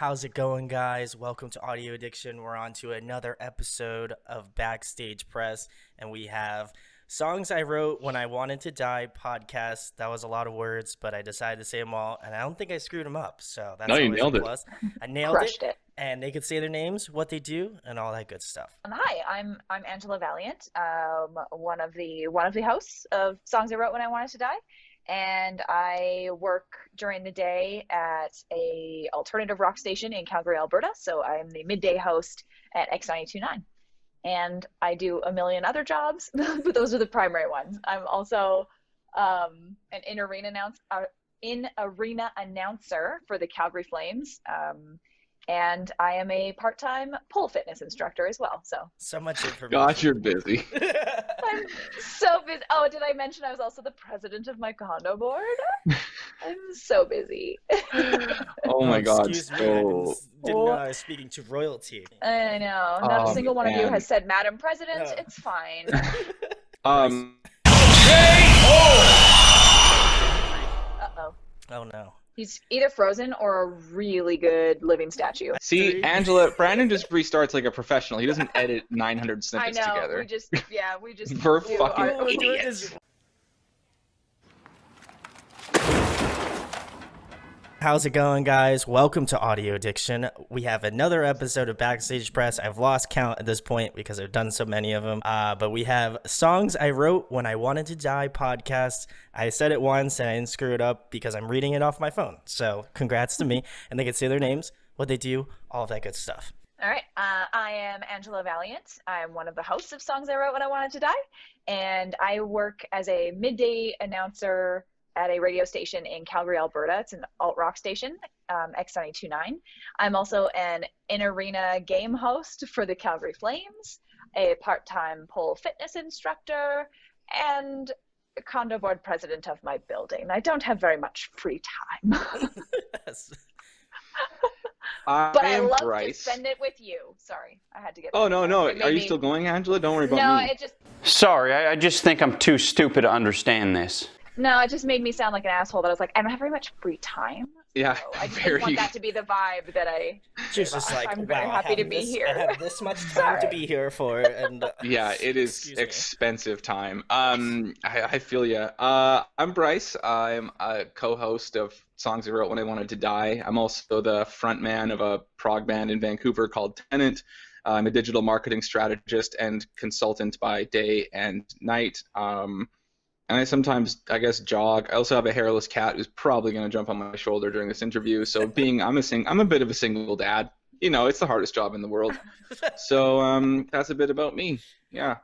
How's it going, guys? Welcome to Audio Addiction. We're on to another episode of Backstage Press, and we have Songs I Wrote When I Wanted to Die podcast. That was a lot of words, but I decided to say them all, and I don't think I screwed them up, so that's you always nailed a it. plus. I nailed Crushed it. and they could say their names, what they do, and all that good stuff. Hi, I'm Angela Valiant, one of the hosts of Songs I Wrote When I Wanted to Die, and I work during the day at a alternative rock station in Calgary, Alberta. So I'm the midday host at X929, and I do a million other jobs, but those are the primary ones. I'm also an in-arena announcer for the Calgary Flames. And I am a part-time pole fitness instructor as well. So much information. God, you're busy. I'm so busy. Oh, did I mention I was also the president of my condo board? I'm so busy. Oh my God. Excuse me, I didn't know I was speaking to royalty. I know. Not a single one of you man. has said Madam President. No. It's fine. Uh-oh. Oh, no. He's either frozen or a really good living statue. See, Angela, Brandon just restarts like a professional. He doesn't edit 900 I snippets know. together. We just We're do fucking our- idiots. How's it going, guys? Welcome to Audio Addiction. We have another episode of Backstage Press. I've lost count at this point because I've done so many of them. But we have Songs I Wrote When I Wanted to Die podcast. I said it once and I didn't screw it up because I'm reading it off my phone. So congrats to me. And they can say their names, what they do, all of that good stuff. All right. I am Angela Valiant. I'm one of the hosts of Songs I Wrote When I Wanted to Die. And I work as a midday announcer at a radio station in Calgary, Alberta. It's an alt-rock station, X929. I'm also an in-arena game host for the Calgary Flames, a part-time pole fitness instructor, and a condo board president of my building. I don't have very much free time. But I love Bryce. to spend it with you. Sorry, I had to get Oh, that. no. It made Are you me- still going, Angela? Don't worry about No, me. it just... Sorry, I just think I'm too stupid to understand this. No, it just made me sound like an asshole that I was like, I don't have very much free time. Yeah, So I just very. didn't want that to be the vibe that I... She's just like, I'm wow, very happy I to have be here. I have this much time to Sorry. be here for. And Yeah, it is Excuse me. expensive time. I feel ya. I'm Bryce. I'm a co-host of Songs I Wrote When I Wanted to Die. I'm also the front man of a prog band in Vancouver called Tenant. I'm a digital marketing strategist and consultant by day and night. And I sometimes, I guess, jog. I also have a hairless cat who's probably going to jump on my shoulder during this interview. So I'm a bit of a single dad. You know, it's the hardest job in the world. So that's a bit about me. Yeah.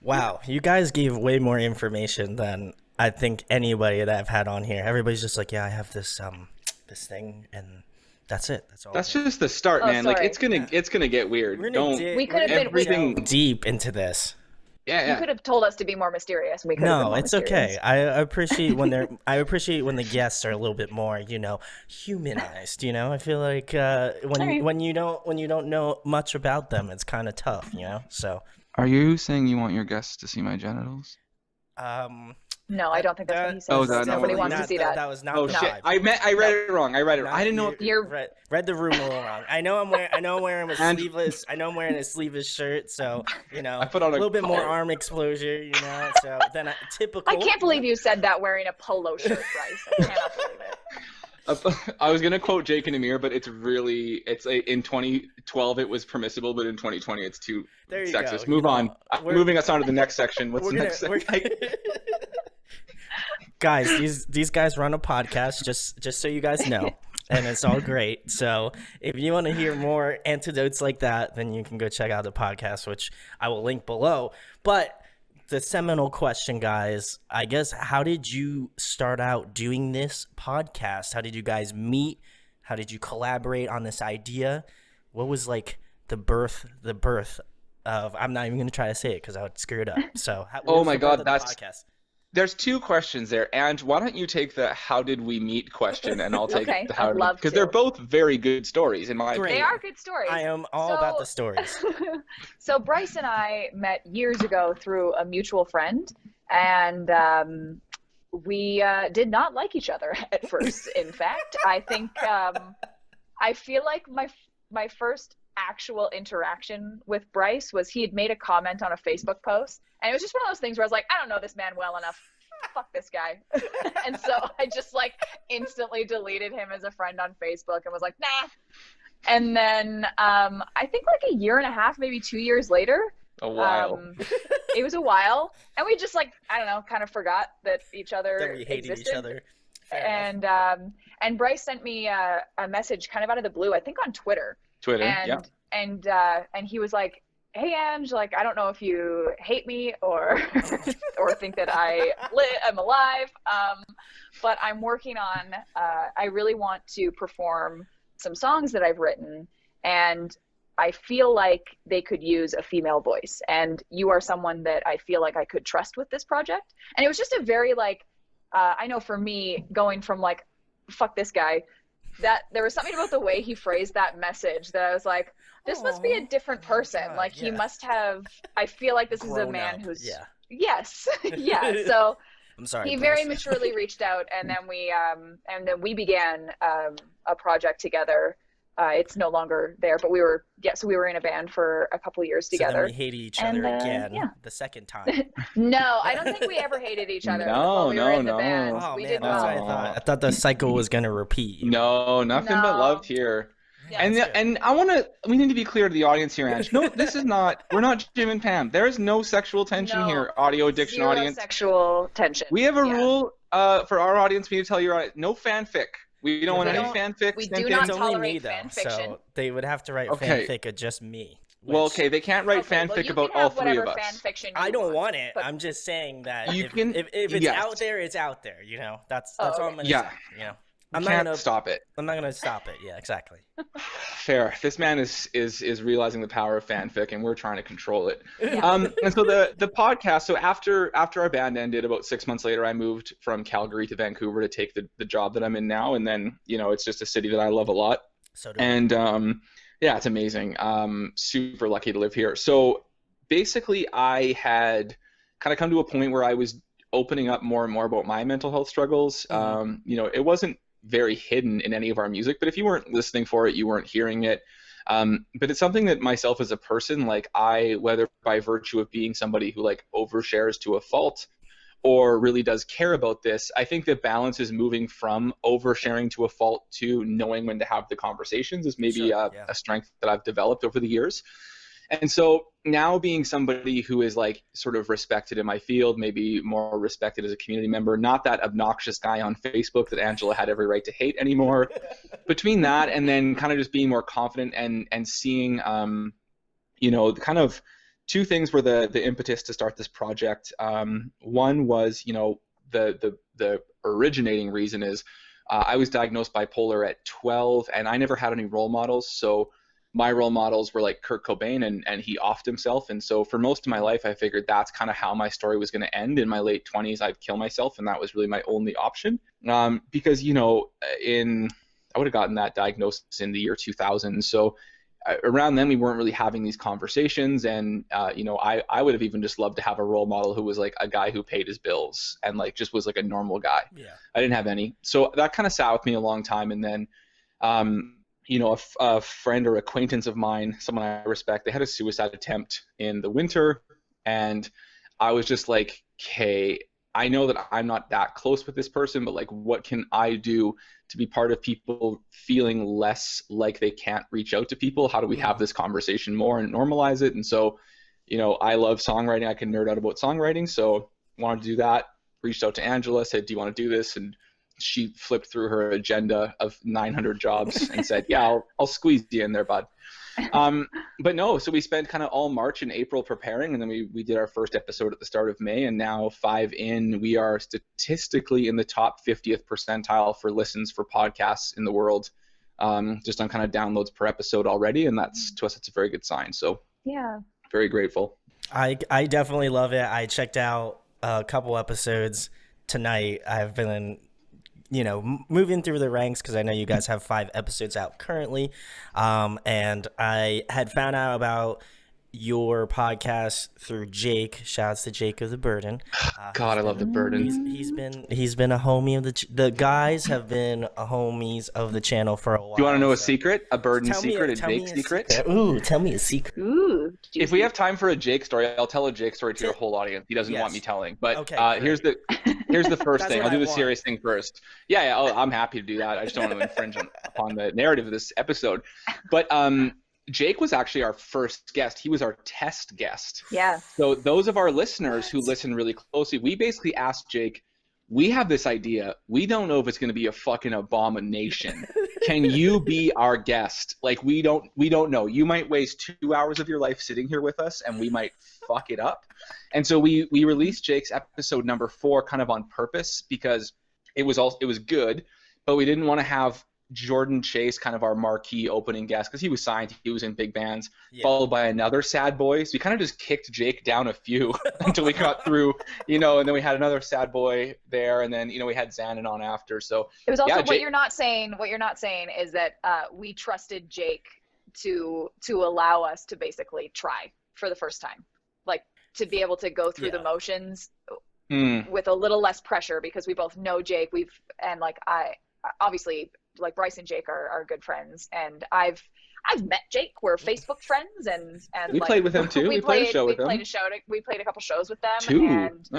wow, you guys gave way more information than I think anybody that I've had on here. Everybody's just like, yeah, I have this this thing, and that's it. That's all. That's just the start, Oh, man. Like sorry. it's gonna get weird. We're Don't. gonna We could have been- everything. deep into this. Yeah, You yeah. could have told us to be more mysterious. And we could have been No, more it's mysterious. okay. I appreciate when the guests are a little bit more, humanized. I feel like Alright. when you don't know much about them, it's kind of tough. So Are you saying you want your guests to see my genitals? No, I don't think that's what he says. Oh, that's not Nobody what he wants to not- see that. That was not Oh the shit! vibe. I read it wrong. I didn't know. You're- read the room a little wrong. I know I'm wearing a And- sleeveless. I know I'm wearing a sleeveless shirt, so I put on a little bit more collar. arm exposure. So then typical. I can't believe you said that wearing a polo shirt, Bryce. I cannot believe it. I was gonna quote Jake and Amir, but it's in 2012 it was permissible, but in 2020 it's too There you sexist. go. Move on. Moving us on to the next section. What's We're the gonna- next we're- section? Guys, these guys run a podcast, just so you guys know, and it's all great. So if you want to hear more antidotes like that, then you can go check out the podcast, which I will link below. But the seminal question, guys, I guess, how did you start out doing this podcast? How did you guys meet? How did you collaborate on this idea? What was like the birth of? I'm not even going to try to say it because I would screw it up. So, what Oh was my the birth God, of the that's- podcast? There's two questions there, and why don't you take the "How did we meet" question, and I'll take Okay, the "How I'd did," love because to. they're both very good stories in my Great. They are good stories. I am all about the stories. So Bryce and I met years ago through a mutual friend, and we did not like each other at first. In fact, I think I feel like my first actual interaction with Bryce was he had made a comment on a Facebook post, and it was just one of those things where I was like, I don't know this man well enough. Fuck this guy. And so I just like instantly deleted him as a friend on Facebook and was like, nah. And then I think like a year and a half, maybe 2 years later, A while. it was a while, and we just like, I don't know, kind of forgot that each other That we hated existed. each other. Fair enough. And Bryce sent me a message kind of out of the blue, I think on Twitter. Yeah. And he was like, hey Ange, like I don't know if you hate me or or think that I'm alive, but I'm working on I really want to perform some songs that I've written, and I feel like they could use a female voice, and you are someone that I feel like I could trust with this project. And it was just a very like I know for me, going from like fuck this guy, that there was something about the way he phrased that message that I was like, this must be a different person. God, like he yeah. must have, I feel like this is a Grown man up, who's, yeah. yes, yeah. So I'm sorry. he Bryce. very maturely reached out, and then we began a project together. It's no longer there, but we were in a band for a couple years So then together. we hated each other again yeah. the second time. No, I don't think we ever hated each other No, while we were in the no. band. Oh We man, did that's what I well. thought. I thought the cycle was gonna repeat. No, nothing but No. love here. Yeah, And that's good. and we need to be clear to the audience here, Ange. No, this is not. We're not Jim and Pam. There is no sexual tension No, here, audio addiction Zero audience. sexual tension. We have a Yeah. rule for our audience. We need to tell you, no fanfic. We don't want We any don't- fanfics. we sent do in. not It's only me tolerate though, fan fiction. so they would have to write Okay. fanfic of just me. Well, which okay, they can't write Okay, well, fanfic you about can all have three of whatever us. fan fiction I you don't want it. but- I'm just saying that You if, can- if it's yes. out there, it's out there. You know, that's Oh, all okay. I'm gonna Yeah. say. You know, You I'm not can't gonna stop it. I'm not gonna stop it. Yeah, exactly. Fair. This man is realizing the power of fanfic, and we're trying to control it. Yeah. And so the podcast. So after our band ended, about 6 months later, I moved from Calgary to Vancouver to take the job that I'm in now. And then it's just a city that I love a lot. So do I. And yeah, it's amazing. Super lucky to live here. So basically, I had kind of come to a point where I was opening up more and more about my mental health struggles. It wasn't very hidden in any of our music, but if you weren't listening for it, you weren't hearing it. But it's something that myself as a person, like whether by virtue of being somebody who like overshares to a fault or really does care about this, I think the balance is moving from oversharing to a fault to knowing when to have the conversations is maybe Sure, yeah. a strength that I've developed over the years. And so now being somebody who is like sort of respected in my field, maybe more respected as a community member, not that obnoxious guy on Facebook that Angela had every right to hate anymore. Between that and then kind of just being more confident and seeing, kind of two things were the impetus to start this project. One was, the originating reason is I was diagnosed bipolar at 12 and I never had any role models. So my role models were like Kurt Cobain and he offed himself. And so for most of my life, I figured that's kind of how my story was going to end. In my late 20s, I'd kill myself. And that was really my only option. Because, I would have gotten that diagnosis in the year 2000. So around then, we weren't really having these conversations. And, I would have even just loved to have a role model who was like a guy who paid his bills and like just was like a normal guy. Yeah. I didn't have any. So that kind of sat with me a long time. And then, a friend or acquaintance of mine, someone I respect, they had a suicide attempt in the winter. And I was just like, okay, I know that I'm not that close with this person, but like, what can I do to be part of people feeling less like they can't reach out to people? How do we have this conversation more and normalize it? And so, I love songwriting. I can nerd out about songwriting. So wanted to do that. Reached out to Angela, said, do you want to do this? And she flipped through her agenda of 900 jobs and said, yeah, I'll squeeze you in there, bud. But no, so we spent kind of all March and April preparing, and then we did our first episode at the start of May, and now 5 in, we are statistically in the top 50th percentile for listens for podcasts in the world, just on kind of downloads per episode already, and to us, it's a very good sign. So Yeah. very grateful. I definitely love it. I checked out a couple episodes tonight. I've been moving through the ranks because I know you guys have 5 episodes out currently. And I had found out about your podcast through Jake. Shouts to Jake of the Burden. God, I love the Burden. He's been a homie of the guys have been a homies of the channel for a while. Do you want to know a secret? A Burden secret? A Jake secret? Ooh, tell me a secret. Ooh. If we have time for a Jake story, I'll tell a Jake story to your whole audience. He doesn't want me telling. But okay, here's the first thing. I'll do the serious thing first. Yeah, I'm happy to do that. I just don't want to infringe upon the narrative of this episode. But Jake was actually our first guest. He was our test guest. Yeah. So those of our listeners who listen really closely, we basically asked Jake, we have this idea. We don't know if it's going to be a fucking abomination. Can you be our guest? Like, we don't know. You might waste 2 hours of your life sitting here with us, and we might fuck it up. And so we released Jake's episode number 4 kind of on purpose because it was good, but we didn't want to have Jordan Chase, kind of our marquee opening guest, because he was signed, he was in big bands, followed by another sad boy. So we kind of just kicked Jake down a few until we got through, and then we had another sad boy there, and then we had Xanon on after. So it was also what you're not saying is that we trusted Jake to allow us to basically try for the first time, like to be able to go through the motions with a little less pressure, because we both know Jake. I obviously, like, Bryce and Jake are good friends, and I've met Jake. We're Facebook friends, and we played with him too. We played a show with him. We played a couple shows with them. 2. And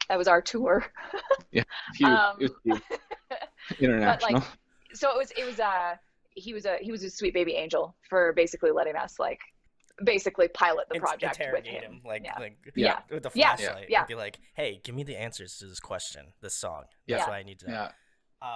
that was our tour. Yeah, huge. It was huge. International. But, so he was a sweet baby angel for basically letting us basically pilot the project with him. With the flashlight. Yeah. Be like, hey, give me the answers to this question, this song. That's what I need to know. Yeah.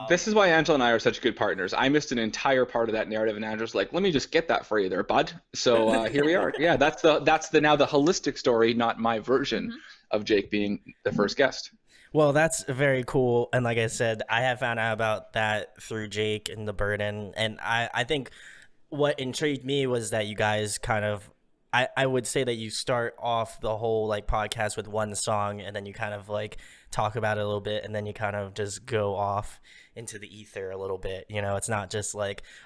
This is why Angela and I are such good partners. I missed an entire part of that narrative, and Angela's like, let me just get that for you there, bud. So here we are. Yeah, that's the now the holistic story, not my version of Jake being the first guest. Well, that's very cool. And like I said, I have found out about that through Jake and the Burden. And I think what intrigued me was that you guys kind of, I would say that you start off the whole podcast with one song, and then you kind of talk about it a little bit, and then you kind of just go off into the ether a little bit. It's not just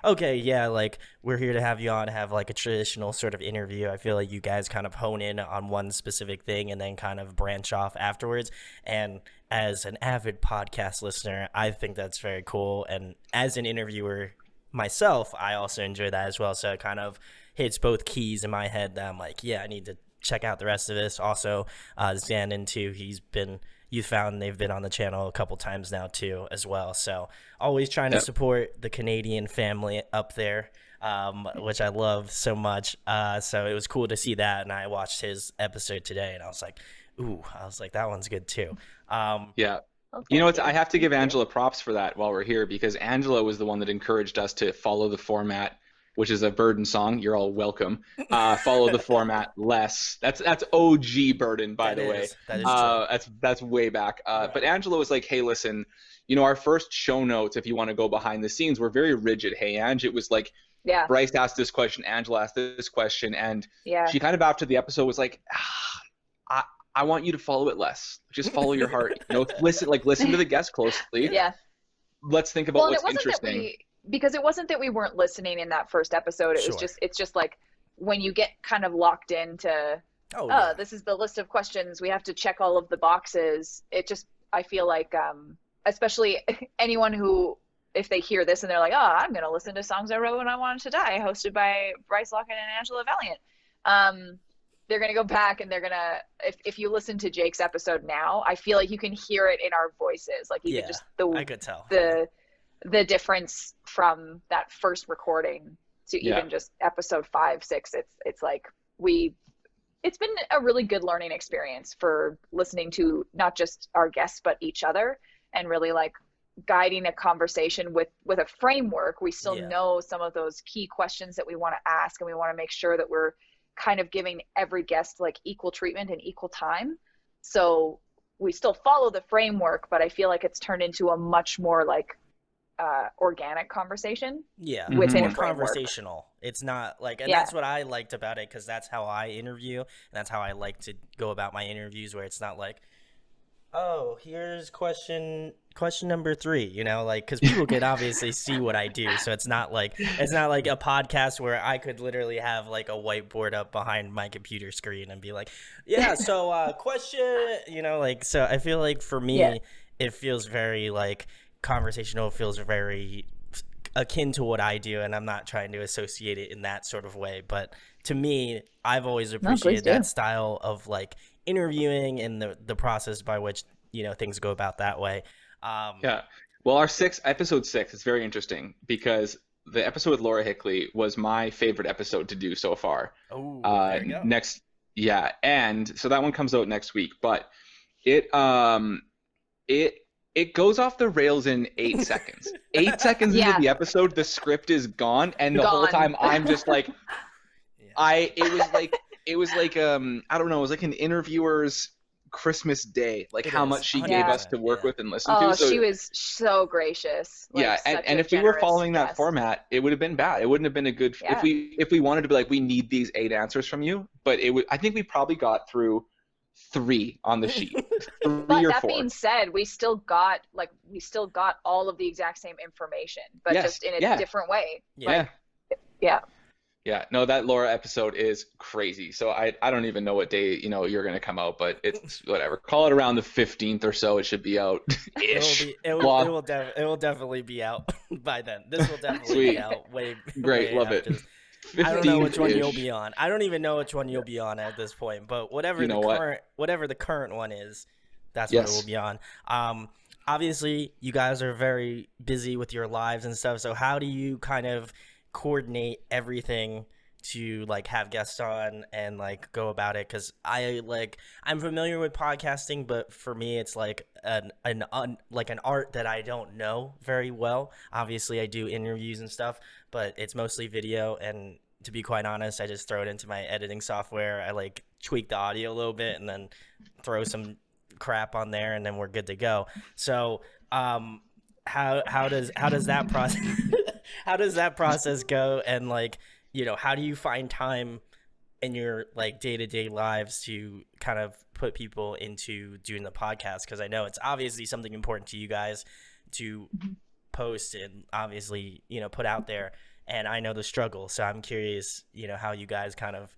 okay, yeah, we're here to have you on, have a traditional sort of interview. I feel like you guys kind of hone in on one specific thing and then kind of branch off afterwards. And as an avid podcast listener, I think that's very cool. And as an interviewer myself, I also enjoy that as well. So it kind of hits both keys in my head that I'm like, yeah, I need to check out the rest of this. Also, Xanon too, they've been on the channel a couple times now too as well. So always trying to support the Canadian family up there, which I love so much. So it was cool to see that, and I watched his episode today, and I was like, ooh, that one's good too. Yeah. Okay. I have to give Angela props for that while we're here, because Angela was the one that encouraged us to follow the format, which is a Burden song. You're all welcome. Follow the format less. That's OG Burden, by the way. That is true. That's way back. But Angela was like, hey, listen, our first show notes, if you want to go behind the scenes, were very rigid. Hey, Ange, it was like, Bryce asked this question, Angela asked this question, and she kind of after the episode was like, I want you to follow it less. Just follow your heart. Listen to the guest closely. Yeah. Let's think about what's interesting. Because it wasn't that we weren't listening in that first episode. It's just when you get kind of locked into, this is the list of questions, we have to check all of the boxes. I feel like, especially anyone who, if they hear this and they're like, I'm going to listen to Songs I Wrote When I Wanted to Die, hosted by Bryce Locken and Angela Valiant. They're going to go back and they're going to, if you listen to Jake's episode now, I feel like you can hear it in our voices. I could tell. The difference from that first recording to even just episode 5, 6, it's been a really good learning experience for listening to not just our guests, but each other, and really guiding a conversation with a framework. We still know some of those key questions that we want to ask, and we want to make sure that we're kind of giving every guest equal treatment and equal time. So we still follow the framework, but I feel like it's turned into a much more organic conversation. Within more conversational. It's not that's what I liked about it, because that's how I interview, and that's how I like to go about my interviews, where it's not here's question question number 3, you know, like, because people can obviously see what I do, so it's not like a podcast where I could literally have like a whiteboard up behind my computer screen and be like, yeah, so question, you know, like, so I feel like for me it feels very like conversational, feels very akin to what I do, and I'm not trying to associate it in that sort of way, but to me, I've always appreciated that style of like interviewing and the process by which, you know, things go about that way. Yeah. Well, our episode 6 is very interesting because the episode with Laura Hickley was my favorite episode to do so far. Oh, there you go. Yeah, and so that one comes out next week, but it goes off the rails in 8 seconds. 8 seconds into the episode, the script is gone, and the whole time I'm just like, it was like I don't know, it was like an interviewer's Christmas day, like how much she gave us to work with and listen to. So she was so gracious. Like, and if we were following that format, it would have been bad. It wouldn't have been a good if we wanted to be like, we need these 8 answers from you, but I think we probably got through 3 on the sheet. 3 but or that 4. being said, we still got all of the exact same information, but just in a different way. Yeah, no, that Laura episode is crazy. So I don't even know what day, you know, you're going to come out, but it's whatever. Call it around the 15th or so. It should be out. It will definitely be out by then. This will definitely be out way. Great, love it. I don't know which one you'll be on. I don't even know which one you'll be on at this point, but whatever the current one is, that's what it will be on. Obviously, you guys are very busy with your lives and stuff. So how do you kind of coordinate everything to like have guests on and like go about it? Because I'm familiar with podcasting, but for me it's like an art that I don't know very well. Obviously I do interviews and stuff, but it's mostly video, and to be quite honest, I just throw it into my editing software. I like tweak the audio a little bit and then throw some crap on there, and then we're good to go. So how does that process how does that process go? And like, you know, how do you find time in your like day-to-day lives to kind of put people into doing the podcast? Because I know it's obviously something important to you guys to post and obviously, you know, put out there, and I know the struggle, so I'm curious, you know, how you guys kind of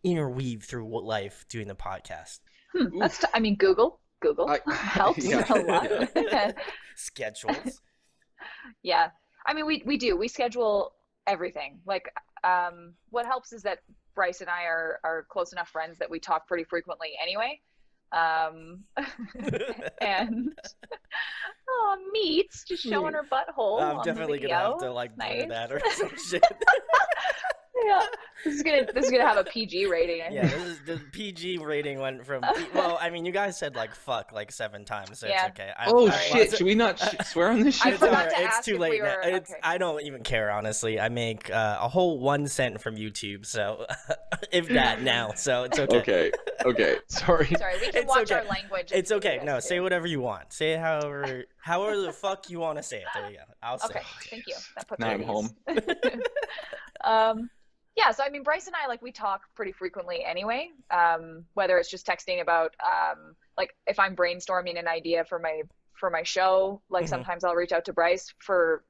interweave through life doing the podcast. I mean, Google helps a lot. Schedules. Yeah, I mean, we schedule everything. Like, what helps is that Bryce and I are close enough friends that we talk pretty frequently anyway. And Meats just showing her butthole. I'm definitely gonna have to like blur that or some shit. Yeah, this is gonna have a PG rating. The PG rating went from, well, I mean, you guys said like fuck like 7 times, so it's okay. Shit! Should we not swear on this shit? It's too late now. I don't even care, honestly. I make a whole 1 cent from YouTube, so if that now, so it's okay. Okay. Sorry, we can watch our language. It's okay. No, say whatever you want. Say it however the fuck you want to say it. There you go. I'll say. Okay, thank you. That puts now I'm home. Yeah, so I mean, Bryce and I, like, we talk pretty frequently anyway, whether it's just texting about, like, if I'm brainstorming an idea for my show, like, sometimes I'll reach out to Bryce for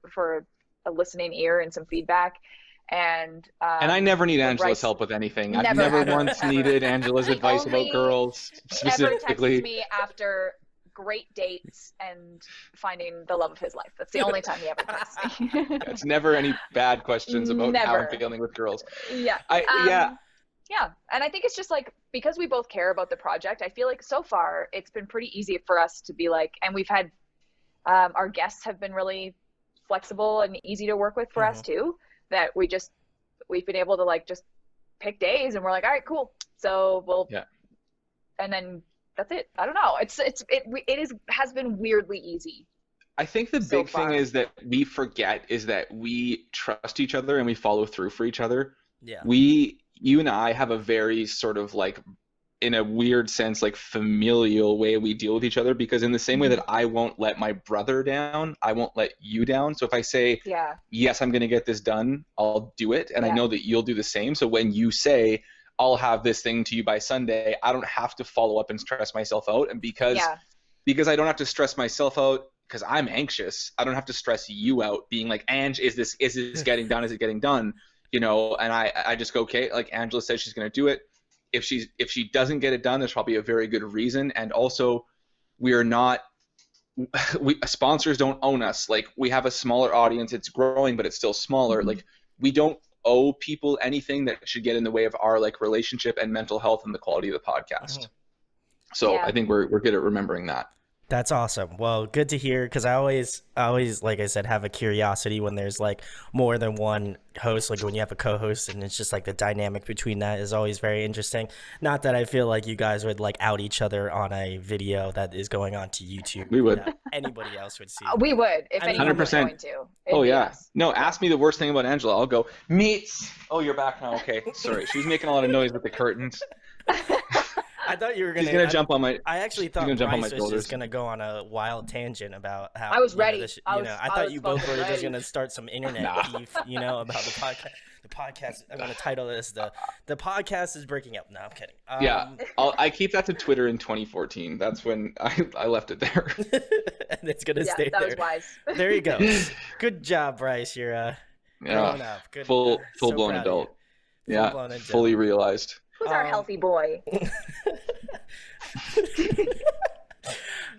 a listening ear and some feedback. And I never need Angela's help with anything. I've never once needed Angela's advice about girls, specifically. Ever texts me after great dates and finding the love of his life. That's the only time he ever texts me. It's never any bad questions about how I'm feeling with girls. Yeah. Yeah. And I think it's just like, because we both care about the project, I feel like so far it's been pretty easy for us to be like, and we've had, our guests have been really flexible and easy to work with for us too, that we've been able to like just pick days and we're like, all right, cool. So and then that's it. I don't know. It has been weirdly easy. I think the big thing is that we forget is that we trust each other and we follow through for each other. Yeah. You and I have a very sort of like, in a weird sense, like familial way we deal with each other, because in the same way that I won't let my brother down, I won't let you down. So if I say, yes, I'm going to get this done, I'll do it. And I know that you'll do the same. So when you say, I'll have this thing to you by Sunday, I don't have to follow up and stress myself out. And because I don't have to stress myself out, because I'm anxious. I don't have to stress you out being like, Ange, is this getting done? Is it getting done? You know, and I just go, okay, like Angela says she's going to do it. If she doesn't get it done, there's probably a very good reason. And also, sponsors don't own us. Like, we have a smaller audience. It's growing, but it's still smaller. Like, we don't owe people anything that should get in the way of our like relationship and mental health and the quality of the podcast. So I think we're good at remembering that. That's awesome. Well, good to hear, because I always, like I said, have a curiosity when there's like more than one host, like when you have a co-host, and it's just like the dynamic between that is always very interesting. Not that I feel like you guys would like out each other on a video that is going on to YouTube. We would. Anybody else would see. We would, if anyone was going to. Oh yeah. No, ask me the worst thing about Angela. I'll go, meats. Oh, you're back now. Okay. Sorry. She's making a lot of noise with the curtains. I thought you were gonna. She's gonna jump on my. I actually thought Bryce was just gonna go on a wild tangent about how. I was ready. I thought you both were just gonna start some internet beef, about the podcast. The podcast. I'm gonna title this the podcast is breaking up. No, I'm kidding. Yeah, I keep that to Twitter in 2014. That's when I left it there. And it's gonna stay there. That was wise. There you go. Good job, Bryce. You're growing up. Good. Full blown adult. Yeah, fully realized. Who's our healthy boy?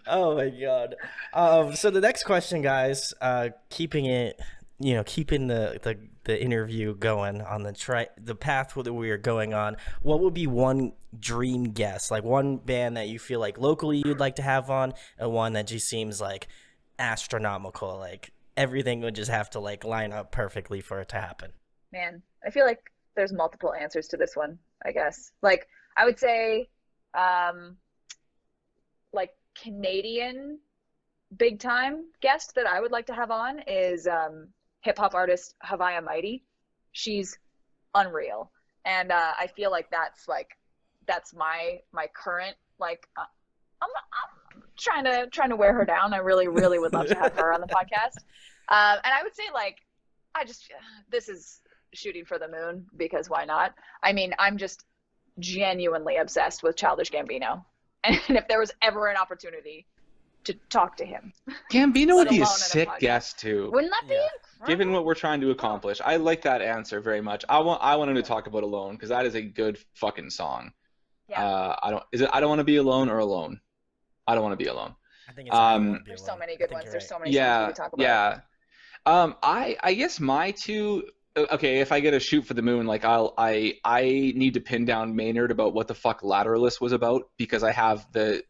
Oh my god. So the next question, guys, keeping the interview going on the path that we are going on, what would be one dream guest, like one band that you feel like locally you'd like to have on, and one that just seems like astronomical, like everything would just have to like line up perfectly for it to happen? Man, I feel like there's multiple answers to this one, I guess. Like, I would say, like, Canadian big time guest that I would like to have on is hip hop artist hiatus. She's unreal, and I feel like that's my current, like, I'm trying to wear her down. I really would love to have her on the podcast. And I would say, like, this is shooting for the moon, because why not? I mean, I'm just genuinely obsessed with Childish Gambino, and if there was ever an opportunity to talk to him, Gambino would be a sick guest too. Wouldn't that be incredible? Given what we're trying to accomplish, I like that answer very much. I want him to talk about Alone, because that is a good fucking song. Yeah. I don't want to be alone or alone. I don't want to be alone. I think it's there's so many good ones. There's so many songs we could talk about. I guess my two. Okay, if I get a shoot for the moon, like I need to pin down Maynard about what the fuck Lateralus was about, because I have the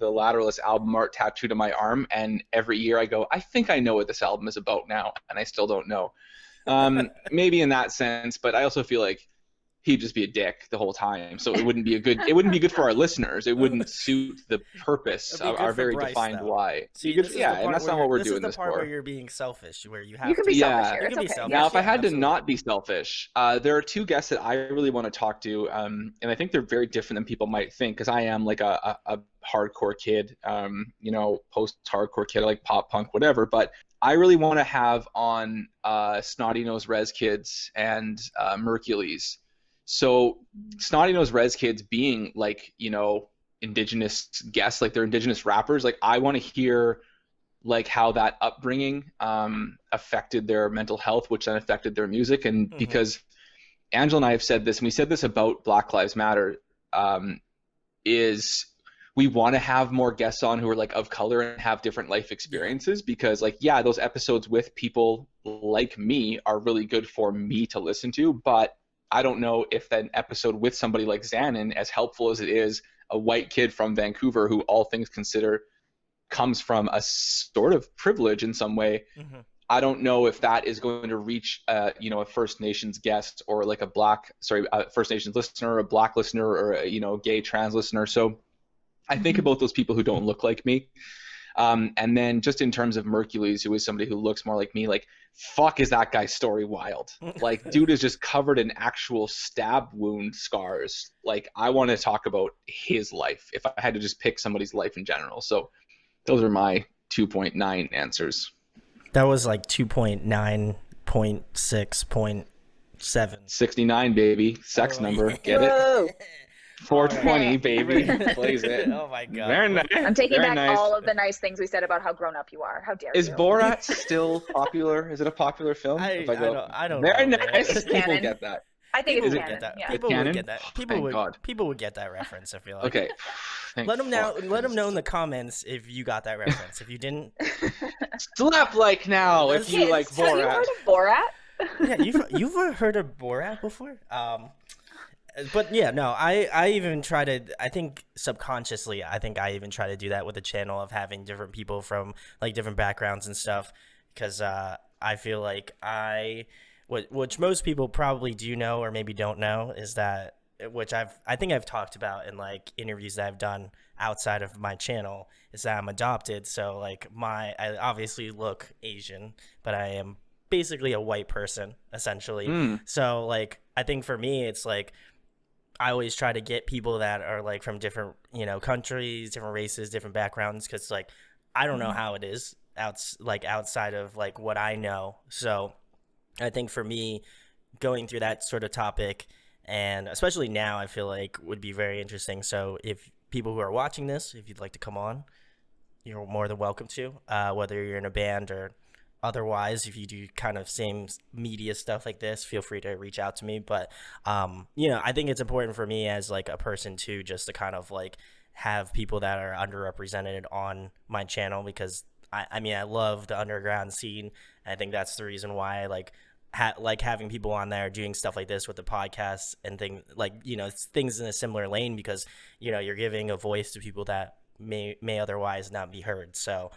Lateralus album art tattooed to my arm, and every year I go, I think I know what this album is about now, and I still don't know. Maybe in that sense, but I also feel like he'd just be a dick the whole time, so it wouldn't be good for our listeners. It wouldn't suit the purpose of our very Bryce, defined though. why. See, and that's not what we're doing this for. This is the part where you're being selfish, where you have you can to be selfish here. You It's can be okay. selfish. Now, if I had absolutely. to not be selfish, there are two guests that I really want to talk to, and I think they're very different than people might think, because I am like a hardcore kid, post-hardcore kid, I like pop punk, whatever, but I really want to have on Snotty Nose Rez Kids and Mercules. So Snotty Nose Rez Kids being like, indigenous guests, like they're indigenous rappers, like I want to hear like how that upbringing affected their mental health, which then affected their music. And because Angela and I have said this, and we said this about Black Lives Matter, is we want to have more guests on who are like of color and have different life experiences, because like, yeah, those episodes with people like me are really good for me to listen to, but I don't know if an episode with somebody like Xanon, as helpful as it is, a white kid from Vancouver who all things considered comes from a sort of privilege in some way, I don't know if that is going to reach a First Nations guest, or like a First Nations listener, or a Black listener, or a gay trans listener. So I think about those people who don't look like me. And then just in terms of Mercules, who is somebody who looks more like me, like, fuck, is that guy's story wild? Like, dude is just covered in actual stab wound scars. Like, I want to talk about his life if I had to just pick somebody's life in general. So those are my 2.9 answers. That was like 2.9.6.7. 69, baby. Sex number. Get it? 420, baby. Plays it. Oh my god. Very nice. I'm taking Very back nice. all of the nice things we said about how grown up you are. How dare Is you? Borat still popular? Is it a popular film? I don't Very know. nice. People Canon. get that. I think People it's would canon. get that. Yeah. People Canon? would get that. Thank God. People would get that reference. I feel like. Okay. Thank Let them know. fuck. Let them know in the comments if you got that reference. If you didn't, Slap like now if you Kids, like have you Borat. heard of Borat? yeah, you've heard of Borat before. But yeah, no, I even try to. I think subconsciously, I even try to do that with the channel of having different people from like different backgrounds and stuff, because I feel like which most people probably do know or maybe don't know is that, which I think I've talked about in like interviews that I've done outside of my channel, is that I'm adopted. So like I obviously look Asian, but I am basically a white person essentially. So like I think for me it's like I always try to get people that are like from different, countries, different races, different backgrounds, because like I don't know how it is outside of like what I know. So I think for me, going through that sort of topic, and especially now, I feel like would be very interesting. So if people who are watching this, if you'd like to come on, you're more than welcome to, whether you're in a band or otherwise. If you do kind of same media stuff like this, feel free to reach out to me. But I think it's important for me as like a person too, just to kind of like have people that are underrepresented on my channel, because I love the underground scene. I think that's the reason why I like having people on there doing stuff like this with the podcast and things like, things in a similar lane, because you're giving a voice to people that may otherwise not be heard. So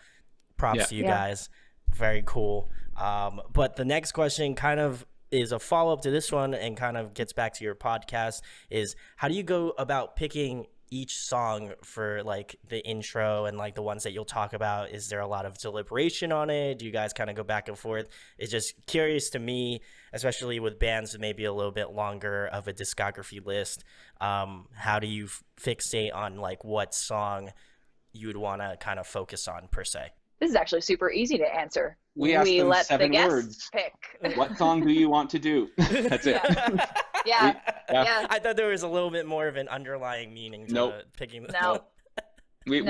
props to you guys. Very cool. But the next question kind of is a follow-up to this one and kind of gets back to your podcast, is how do you go about picking each song for like the intro and like the ones that you'll talk about? Is there a lot of deliberation on it? Do you guys kind of go back and forth? It's just curious to me, especially with bands with maybe a little bit longer of a discography list. How do you fixate on like what song you would want to kind of focus on per se? This is actually super easy to answer. We asked them let 7 the guests words. pick. What song do you want to do? That's it. Yeah. I thought there was a little bit more of an underlying meaning to picking the No. We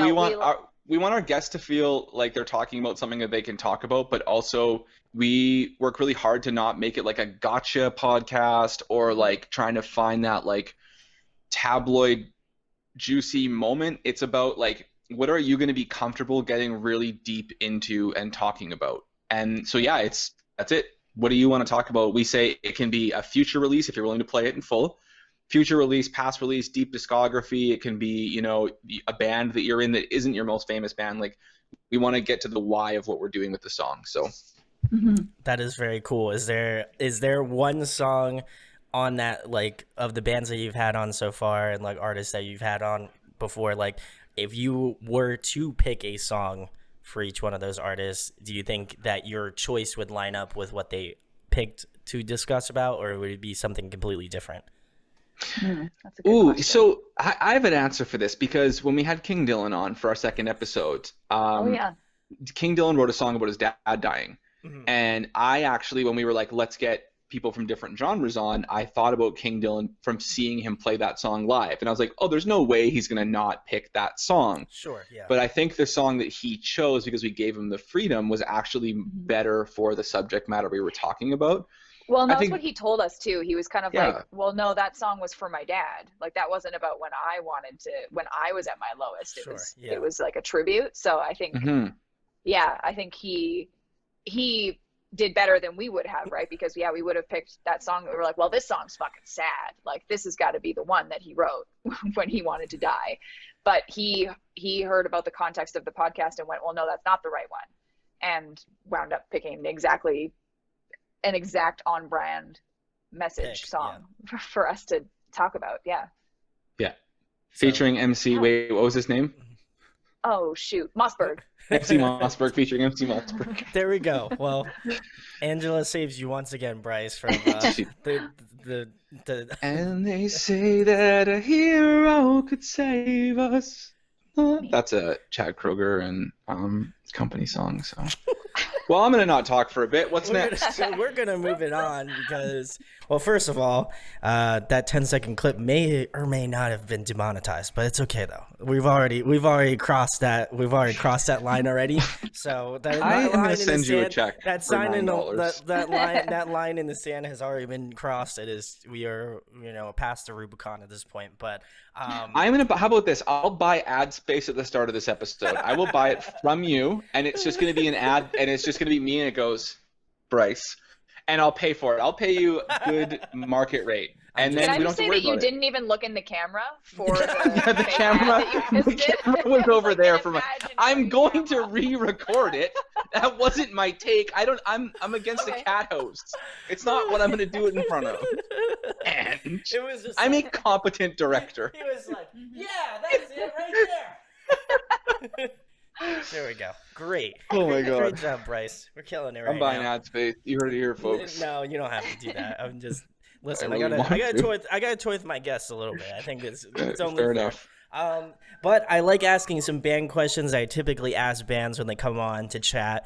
want our guests to feel like they're talking about something that they can talk about, but also we work really hard to not make it like a gotcha podcast or like trying to find that like tabloid juicy moment. It's about like, what are you going to be comfortable getting really deep into and talking about? And so that's it. What do you want to talk about? We say it can be a future release if you're willing to play it in full. Future release, past release, deep discography. It can be, a band that you're in that isn't your most famous band. Like, we want to get to the why of what we're doing with the song. So that is very cool. Is there one song on that, like, of the bands that you've had on so far and like artists that you've had on before, like, if you were to pick a song for each one of those artists, do you think that your choice would line up with what they picked to discuss about, or would it be something completely different? That's a good question. So I have an answer for this, because when we had King Dylan on for our second episode, King Dylan wrote a song about his dad dying. And I actually, when we were like, let's get people from different genres on, I thought about King Dylan from seeing him play that song live. And I was like, oh, there's no way he's going to not pick that song. Sure, yeah. But I think the song that he chose, because we gave him the freedom, was actually better for the subject matter we were talking about. Well, and that's what he told us too. He was kind of Yeah. like, well, no, that song was for my dad. Like, that wasn't about when I was at my lowest. It was like a tribute. So I think, I think he did better than we would have, right? Because we would have picked that song that we were like, well, this song's fucking sad. Like, this has got to be the one that he wrote when he wanted to die. But he heard about the context of the podcast and went, well, no, that's not the right one. And wound up picking an exact on-brand message song for us to talk about. Yeah. Featuring MC, wait, what was his name? Oh, shoot. Mossberg. MC Mossberg, featuring MC Mossberg. There we go. Well, Angela saves you once again, Bryce, from the And they say that a hero could save us. That's a Chad Kroeger and company song. So Well, I'm gonna not talk for a bit. What's next? We're gonna move it on because, well, first of all, that 10-second clip may or may not have been demonetized, but it's okay though. We've already crossed that. We've already crossed that line already. So that I am line gonna in the send you a sand, check that for sign in the, $9. that line in the sand has already been crossed. We are past the Rubicon at this point. But How about this? I'll buy ad space at the start of this episode. I will buy it from you, and it's just gonna be an ad, and it's just gonna be me, and it goes, Bryce, and I'll pay for it. I'll pay you a good market rate, and then Can I we don't just have to say worry that you about it. didn't even look in the camera for the, Yeah, the fake camera, ad that you the just did? camera was It over like there an from. imaginary I'm going to camera. re-record it. That wasn't my take. I'm against the cat host. It's not what I'm going to do it in front of. And it was just I'm a like, competent director. he was like, yeah, that's it right there. There we go. Great. Oh my God. Great job, Bryce. We're killing it right I'm buying now. ad space. You heard it here, folks. No, you don't have to do that. I'm just listen. I I really gotta want to. I gotta toy with my guests a little bit. I think it's only Fair fair. enough. But I like asking some band questions I typically ask bands when they come on to chat.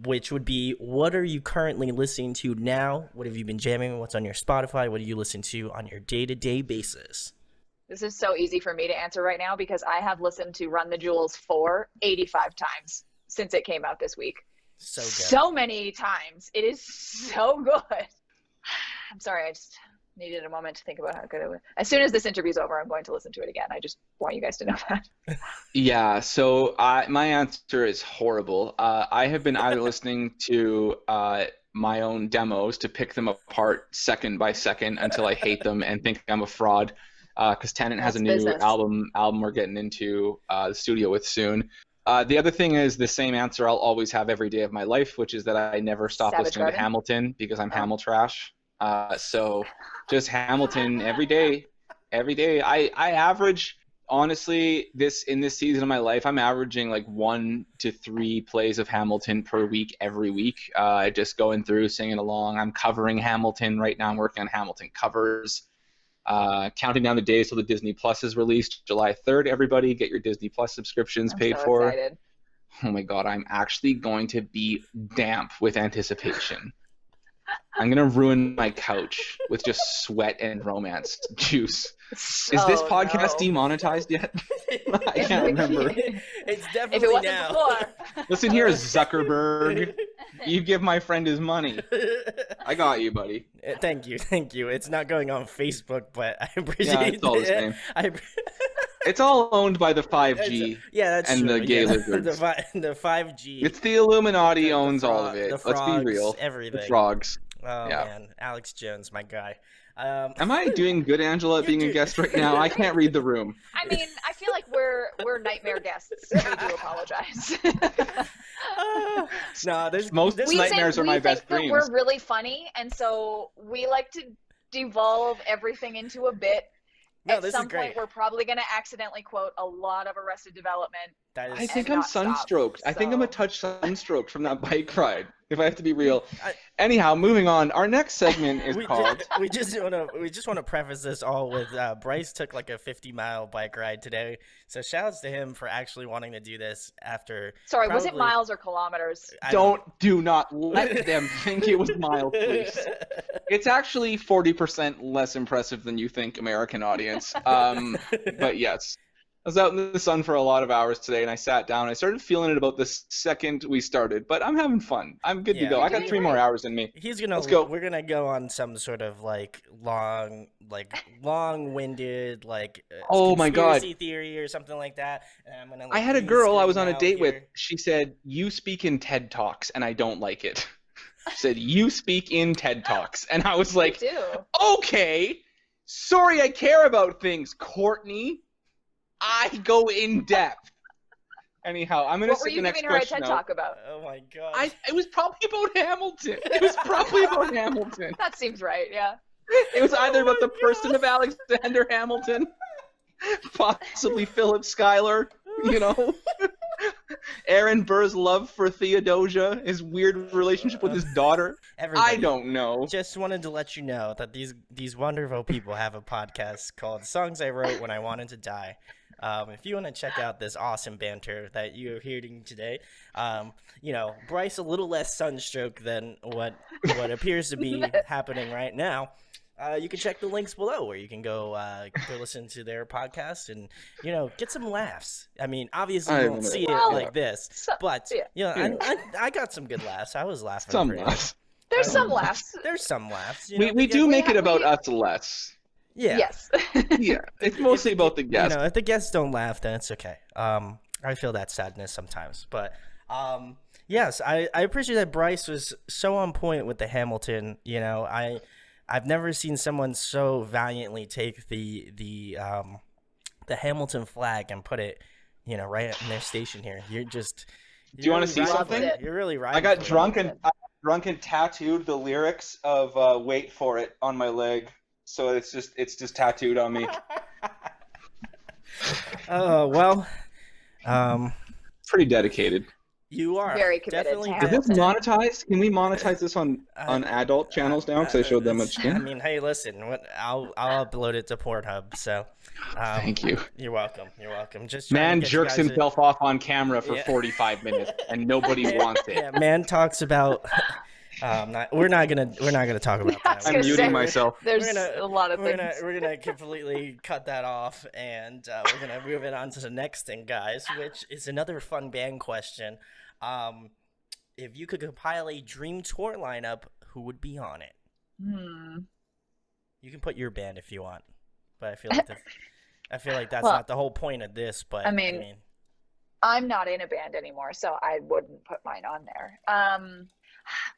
Which would be, what are you currently listening to now? What have you been jamming? What's on your Spotify? What do you listen to on your day-to-day basis? This is so easy for me to answer right now because I have listened to Run the Jewels 85 times since it came out this week. So good. So many times. It is so good. I'm sorry, I just needed a moment to think about how good it was. As soon as this interview's over, I'm going to listen to it again. I just want you guys to know that. Yeah, so my answer is horrible. I have been either listening to my own demos to pick them apart second by second until I hate them and think I'm a fraud, because Tennant has a That's new business. album we're getting into the studio with soon. The other thing is the same answer I'll always have every day of my life, which is that I never stop Savage listening Garden? to Hamilton because I'm Oh. Hamil trash. So just Hamilton every day. Every day. I average, honestly, in this season of my life, I'm averaging like 1 to 3 plays of Hamilton per week every week. Just going through, singing along. I'm covering Hamilton right now. I'm working on Hamilton covers. Counting down the days till the Disney Plus is released, July 3rd. Everybody, get your Disney Plus subscriptions paid I'm so for. excited. Oh my God, I'm actually going to be damp with anticipation. I'm gonna ruin my couch with just sweat and romance juice. Is this podcast demonetized yet? I can't remember. It's If definitely it wasn't now. before. Listen here, Zuckerberg. You give my friend his money. I got you, buddy. Thank you. It's not going on Facebook, but I appreciate Yeah, it's all the it. same. It's all owned by the 5G. Yeah, that's and true. the gay yeah, lizards. The 5G. It's the Illuminati the owns all frog- of it. the Let's frogs, be real. everything. The frogs. Oh Yeah. man, Alex Jones, my guy. Am I doing good, Angela, at You being a do. guest right now? I can't read the room. I mean, I feel like we're nightmare guests. We do apologize. No, there's Most there's- nightmares are my best We think that dreams. we're really funny, and so we like to devolve everything into a bit. No, At this some is great. point, we're probably going to accidentally quote a lot of Arrested Development. That is, I think and I'm not stop, sunstroked. I think I'm a so- touch sunstroked from that bike ride, if I have to be real. I- Anyhow, moving on. Our next segment is we called... just want to preface this all with Bryce took like a 50-mile bike ride today, so shouts to him for actually wanting to do this after. Sorry, was it probably- miles or kilometers? I Do not let them think it was miles, please. It's actually 40% less impressive than you think, American audience. But yes, I was out in the sun for a lot of hours today, and I sat down. I started feeling it about the second we started, but I'm having fun. I'm good to Yeah. go. I got You're 3 more doing hours in me. He's gonna. Let's go. We're gonna go on some sort of long-winded Oh my God. conspiracy theory or something like that. And I'm gonna. I had a girl I was on a date with. She said, "You speak in TED Talks, and I don't like it." She said, "You speak in TED Talks," and I was Me like, too. "Okay, sorry, I care about things, Courtney. I go in depth." Anyhow, I'm gonna What were sit you the next giving her a question TED out. Talk about? Oh my god. It was probably about Hamilton. It was probably about Hamilton. That seems right, yeah. It was either about the my person of Alexander Hamilton, possibly Philip Schuyler, Aaron Burr's love for Theodosia, his weird relationship with his daughter. Everybody, I don't know. Just wanted to let you know that these wonderful people have a podcast called "Songs I Wrote When I Wanted to Die." If you want to check out this awesome banter that you're hearing today, Bryce a little less sunstroke than what appears to be happening right now. You can check the links below where you can go listen to their podcast and get some laughs. I mean, obviously you won't see it like this, but I got some good laughs. I was laughing. Some laughs. There's some laughs. There's some laughs. We do make it about us less. Yeah. Yes. Yeah. It's mostly about the guests. If the guests don't laugh, then it's okay. I feel that sadness sometimes, but yes, I appreciate that Bryce was so on point with the Hamilton. I've never seen someone so valiantly take the Hamilton flag and put it, right in their station here. Do you want to see something? You're really right. I got drunk and tattooed the lyrics of "Wait for It" on my leg, so it's just tattooed on me. Oh well, pretty dedicated. You are very committed. Definitely. To Is this monetized? Can we monetize this on adult channels now? Because I showed them a skin. I mean, hey, listen, I'll upload it to Pornhub. So, thank you. You're welcome. You're welcome. Just man jerks himself off on camera for 45 minutes, and nobody wants it. Yeah, man talks about. We're not gonna talk about that. I'm muting myself. There's a lot of things. We're gonna completely cut that off, and we're gonna move it on to the next thing, guys, which is another fun band question. If you could compile a dream tour lineup, who would be on it? You can put your band if you want, but I feel like that's not the whole point of this. But I mean, I'm not in a band anymore, so I wouldn't put mine on there.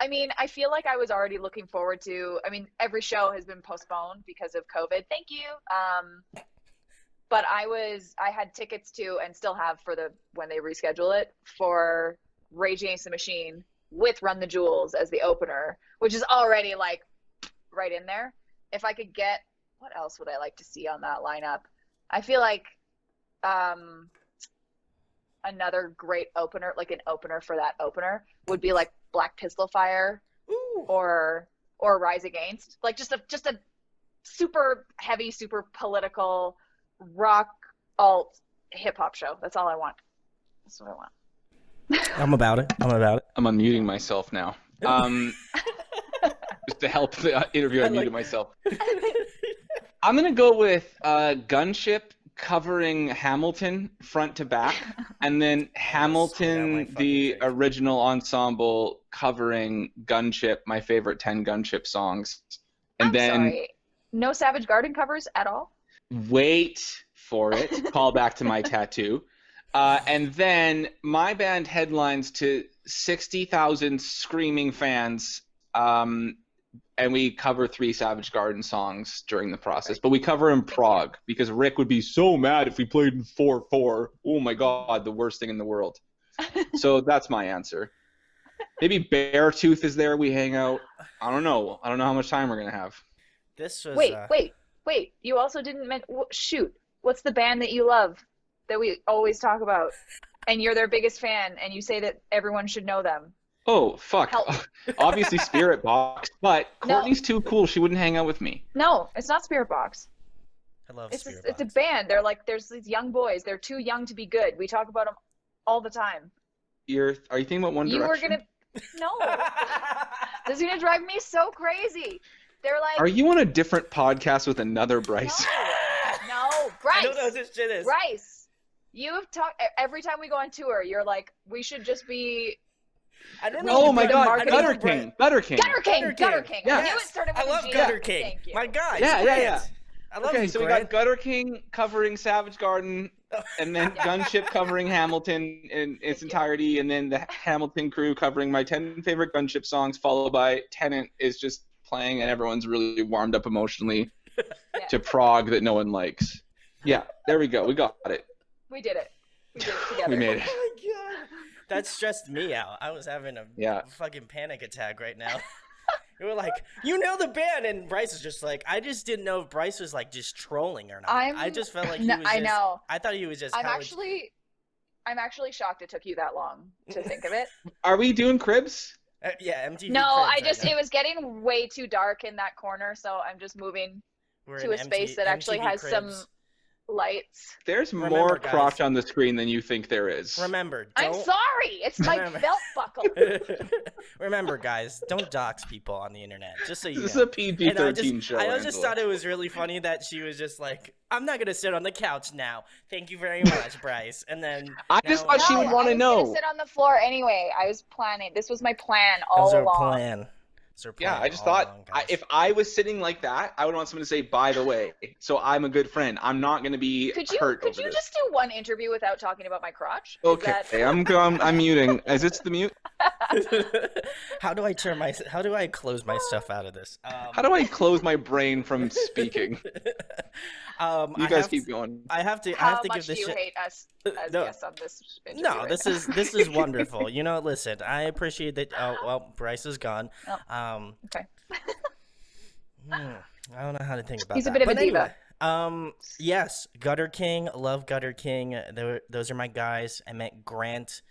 I mean, I feel like I was already looking forward to. I mean, every show has been postponed because of COVID. Thank you. But I had tickets to, and still have when they reschedule it, for Rage Against the Machine with Run the Jewels as the opener, which is already like right in there. If I could get, what else would I like to see on that lineup? I feel like another great opener, like an opener for that opener, would be like Black Pistol Fire. Ooh. or Rise Against, like just a super heavy, super political rock alt hip hop show. That's all I want. That's what I want. I'm about it. I'm unmuting myself now. Just to help the interview, I muted myself. I'm gonna go with Gunship covering Hamilton front to back, and then Hamilton, the original ensemble, covering Gunship, my favorite 10 Gunship songs. And Sorry. No Savage Garden covers at all? Wait for it. Call back to my tattoo. And then my band headlines to 60,000 screaming fans, and we cover 3 Savage Garden songs during the process. But we cover in Prague because Rick would be so mad if we played in 4/4. Oh my God, the worst thing in the world. So that's my answer. Maybe Beartooth is there. We hang out. I don't know how much time we're gonna have. This was. Wait. You also didn't mention. Shoot. What's the band that you love that we always talk about, and you're their biggest fan, and you say that everyone should know them? Oh, fuck. Obviously Spirit Box, but Courtney's too cool. She wouldn't hang out with me. No, it's not Spirit Box. I love Spirit It's Box. a band. There's these young boys. They're too young to be good. We talk about them all the time. Are you thinking about One Direction? No. This is going to drive me so crazy. They're like... Are you on a different podcast with another Bryce? No, Bryce. I don't know what this shit is. Bryce, you have talked... Every time we go on tour, you're like, we should just be... I don't know. Oh my God, Gutter King. Gutter King. Yeah. I knew it started with I love a G. Gutter King. Thank you. My guy. Yeah. I love Okay, you, so we Grant. got Gutter King covering Savage Garden, and then Gunship covering Hamilton in its entirety, and then the Hamilton crew covering my 10 favorite Gunship songs, followed by Tenant is just playing, and everyone's really warmed up emotionally to Prague that no one likes. Yeah, there we go. We got it. We did it. We did it together. We made it. Oh my God. That stressed me out. I was having a fucking panic attack right now. You were like, you know the band, and Bryce was just like, I just didn't know if Bryce was like just trolling or not. I just felt like he was just, I know. I thought he was just. I'm actually shocked it took you that long to think of it. Are we doing Cribs? Yeah, MTV. No, Cribs, it was getting way too dark in that corner, so I'm just moving to a space that actually has some lights. There's Remember, more guys. crotch on the screen than you think there is. Remember, I'm don't sorry. It's my Remember. belt buckle. remember, guys, don't dox people on the internet. Just so you This is know. a PG-13 show. I just Angela. thought it was really funny that she was just like, "I'm not gonna sit on the couch now. Thank you very much, Bryce." And then I just now- thought she would want to I was know. gonna sit on the floor anyway. I was planning. This was my plan all That was along. our plan. Yeah, I just thought if I was sitting like that, I would want someone to say, "By the way, so I'm a good friend. I'm not going to be hurt Could over you this." just do one interview without talking about my crotch? Is Okay, that- I'm muting. Is this the mute? How do I close my stuff out of this? How do I close my brain from speaking? You guys keep going. I have to How give much this do you shit. hate us as No. guests on this interview? No, right this now? this is wonderful. You know, listen, I appreciate that. Oh well, Bryce is gone. Okay. I don't know how to think about He's a that. bit of a But diva. anyway, yes, Gutter King, love Gutter King. Those are my guys. I met Grant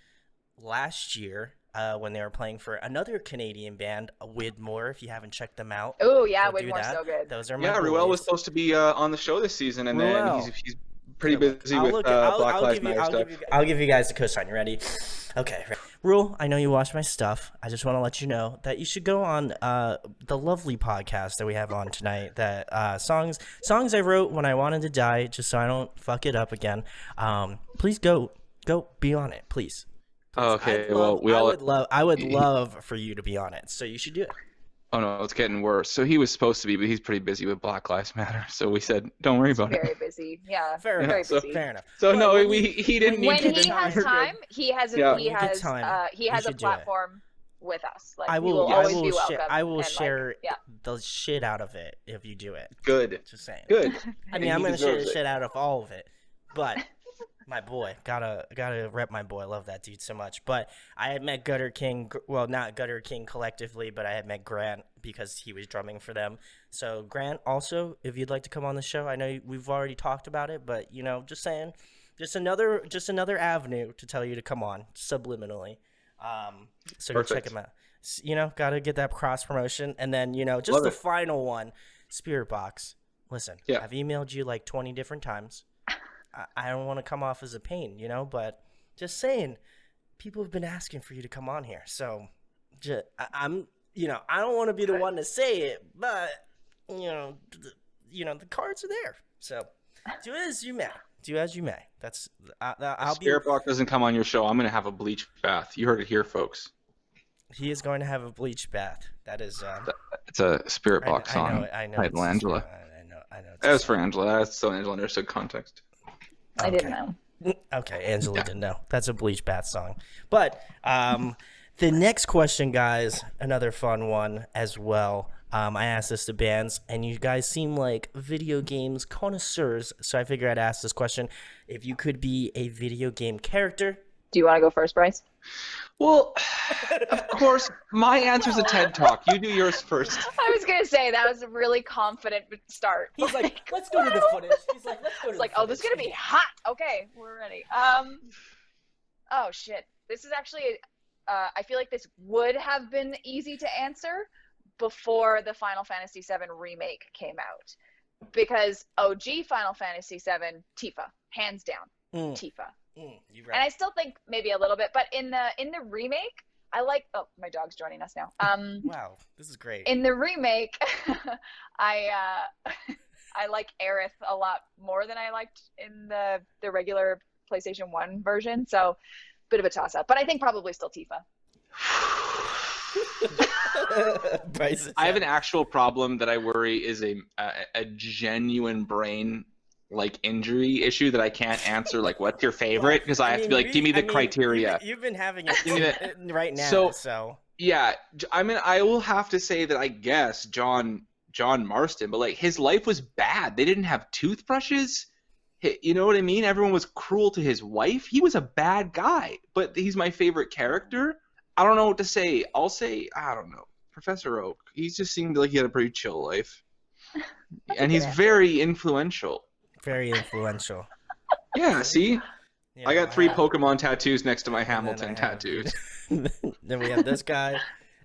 last year when they were playing for another Canadian band, Widmore. If you haven't checked them out, Oh yeah, go do Widmore's that. so good. Those are my Yeah, Ruel was boys. supposed to be on the show this season, and then Ruel. he's pretty busy with Black Lives Matter stuff. I'll give you guys a cosign. You ready? Okay. Rule, I know you watch my stuff. I just want to let you know that you should go on the lovely podcast that we have on tonight. That songs I wrote when I wanted to die, just so I don't fuck it up again. Please go be on it, please. Okay, I would love for you to be on it. So you should do it. Oh no, it's getting worse. So he was supposed to be, but he's pretty busy with Black Lives Matter. So we said, don't worry about it. Very busy. Yeah. Fair very enough. busy. Fair enough. So But no, when he didn't need When to. he has time, he has Yeah. he has he has a should do it. platform with us. Like I we will. will I always will be share. welcome. I will and, share Like, yeah. the shit out of it if you do it. Good. Just saying. Good. I mean, And I'm he gonna share the deserves it. shit out of all of it, but my boy, gotta rep my boy. I love that dude so much. But I had met Gutter King. Well, not Gutter King collectively, but I had met Grant because he was drumming for them. So Grant, also, if you'd like to come on the show, I know we've already talked about it, but you know, just saying, just another avenue to tell you to come on subliminally. So go check Perfect. him out. You know, gotta get that cross promotion, and then you know, just Love the it. final one, Spirit Box. Listen, Yeah. I've emailed you like 20 different times. I don't want to come off as a pain, you know, but just saying, people have been asking for you to come on here. So I'm, you know, I don't want to be the one to say it, but the cards are there. So do as you may. Do as you may. That's I'll be. Spirit Box doesn't come on your show. I'm gonna have a bleach bath. You heard it here, folks. He is going to have a bleach bath. That is. It's a Spirit Box song. I know. Title Angela. I know. That was for Angela. That's so Angela understood context. I didn't know. Okay, Angela didn't know. That's a bleach bath song. But the next question, guys, another fun one as well. I asked this to bands, and you guys seem like video games connoisseurs, so I figured I'd ask this question. If you could be a video game character. Do you want to go first, Bryce? Well, of course, my answer's a TED Talk. You do yours first. I was gonna say that was a really confident start. He's like, let's go to the footage. He's like, let's go to It's the like, oh, this is gonna footage. be hot. Okay, we're ready. Oh shit. This is actually. I feel like this would have been easy to answer before the Final Fantasy VII remake came out, because OG Final Fantasy VII, Tifa, hands down, Tifa. You're And I right. still think maybe a little bit, but in the remake, I like. Oh, my dog's joining us now. Wow, this is great. In the remake, I like Aerith a lot more than I liked in the regular PlayStation 1 version. So, bit of a toss up, but I think probably still Tifa. Bryce is I have an actual problem that I worry is a genuine brain injury issue that I can't answer. Like, what's your favorite? Because I have to be like, give me the criteria. You've been having Give me it right now, so. Yeah, I mean, I will have to say that I guess John Marston, but like his life was bad. They didn't have toothbrushes. You know what I mean? Everyone was cruel to his wife. He was a bad guy, but he's my favorite character. I don't know what to say. I'll say, I don't know. Professor Oak. He just seemed like he had a pretty chill life. And he's very influential. Very influential. Yeah, see? Yeah, I got 3 wow. Pokemon tattoos next to my And then Hamilton I have- tattoos. Then we have this guy.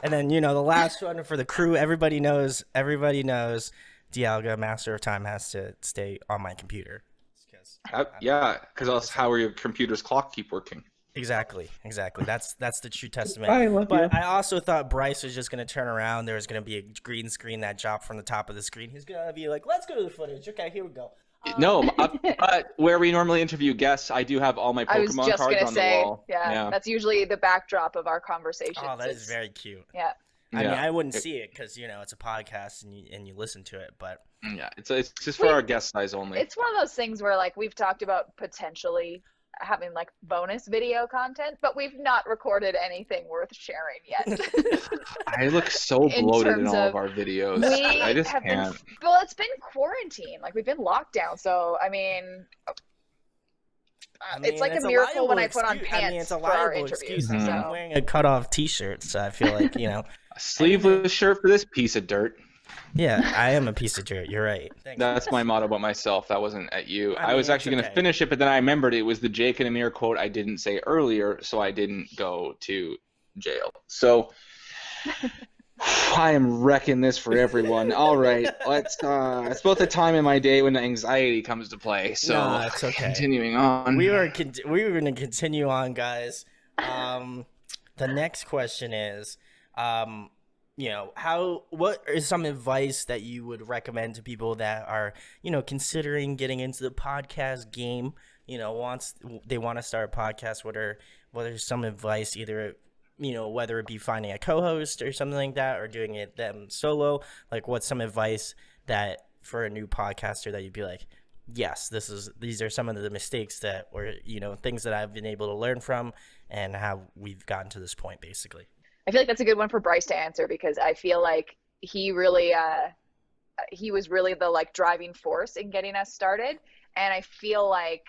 And then, the last one for the crew, everybody knows Dialga, Master of Time, has to stay on my computer. Yeah, because else how are your computer's clock keep working? Exactly. That's the true testament. I love But you. I also thought Bryce was just gonna turn around. There was gonna be a green screen that dropped from the top of the screen. He's gonna be like, "Let's go to the footage." Okay, here we go. No, but where we normally interview guests, I do have all my I was Pokemon just cards gonna on say, the wall. yeah, that's usually the backdrop of our conversations. Oh, that is very cute. Yeah. I mean, I wouldn't see it because it's a podcast and you listen to it, but yeah, it's just for our guest size only. It's one of those things where like we've talked about potentially having like bonus video content, but we've not recorded anything worth sharing yet. I look so bloated in all of our videos. I just can't. Well, it's been quarantine. Like we've been locked down, so I mean, it's like a miracle when I put on pants for our interviews. Mm-hmm. So. I'm wearing a cutoff T-shirt, so I feel like a sleeveless shirt for this piece of dirt. Yeah, I am a piece of dirt. You're right. Thanks. That's my motto about myself. That wasn't at you. I was actually going to finish it, but then I remembered it was the Jake and Amir quote I didn't say earlier, so I didn't go to jail. So I am wrecking this for everyone. All right, let's. It's about the time in my day when the anxiety comes to play. So it's okay. Continuing on. We were going to continue on, guys. The next question is, what is some advice that you would recommend to people that are, considering getting into the podcast game, once they want to start a podcast? What are some advice, either, whether it be finding a co-host or something like that, or doing it them solo? Like, what's some advice that for a new podcaster that you'd be like, yes, these are some of the mistakes that, or, things that I've been able to learn from and how we've gotten to this point, basically. I feel like that's a good one for Bryce to answer, because I feel like he really, he was really the like driving force in getting us started. And I feel like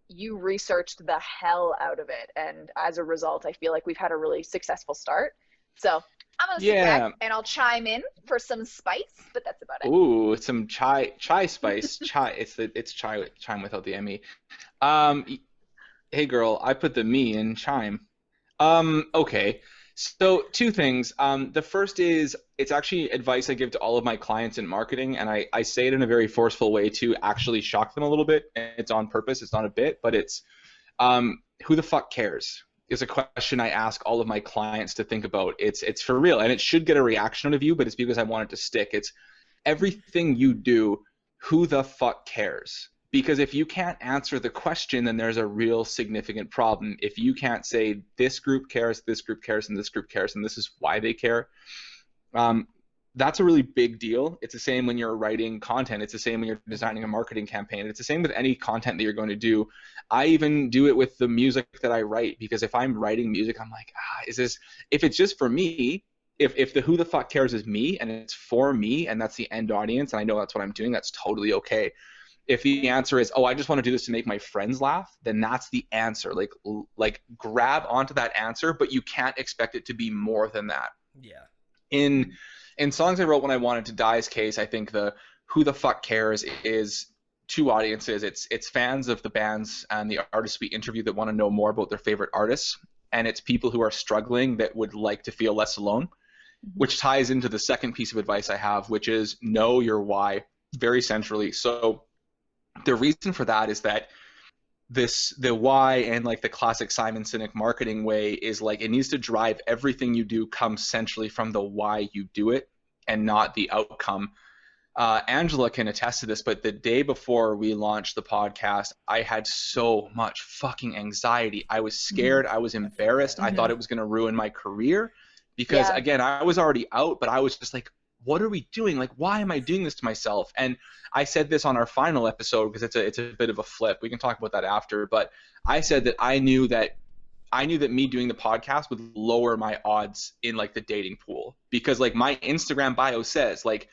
you researched the hell out of it. And as a result, I feel like we've had a really successful start. So I'm going to sit back and I'll chime in for some spice, but that's about it. Ooh, some chai spice. Chai. It's chime without the ME. Hey girl, I put the me in chime. Okay. So two things. The first is, it's actually advice I give to all of my clients in marketing, and I say it in a very forceful way to actually shock them a little bit. It's on purpose. It's not a bit, but it's who the fuck cares is a question I ask all of my clients to think about. It's for real, and it should get a reaction out of you, but it's because I want it to stick. It's everything you do, who the fuck cares? Because if you can't answer the question, then there's a real significant problem. If you can't say this group cares, and this group cares, and this is why they care, that's a really big deal. It's the same when you're writing content. It's the same when you're designing a marketing campaign. It's the same with any content that you're going to do. I even do it with the music that I write, because if I'm writing music, I'm like, if it's just for me, if the who the fuck cares is me and it's for me and that's the end audience and I know that's what I'm doing, that's totally okay. If the answer is, I just want to do this to make my friends laugh, then that's the answer. Like grab onto that answer, but you can't expect it to be more than that. Yeah. In Songs I Wrote When I Wanted to Die's case, I think the who the fuck cares is two audiences. It's fans of the bands and the artists we interview that want to know more about their favorite artists, and it's people who are struggling that would like to feel less alone, which ties into the second piece of advice I have, which is know your why very centrally. So the reason for that is that the why, and like the classic Simon Sinek marketing way, is like it needs to drive everything you do comes centrally from the why you do it and not the outcome. Angela can attest to this, but the day before we launched the podcast, I had so much fucking anxiety. I was scared. I was embarrassed. I thought it was going to ruin my career because, again, I was already out, but I was just like, what are we doing? Like, why am I doing this to myself? And I said this on our final episode because it's a bit of a flip. We can talk about that after. But I said that I knew that me doing the podcast would lower my odds in like the dating pool, because like my Instagram bio says like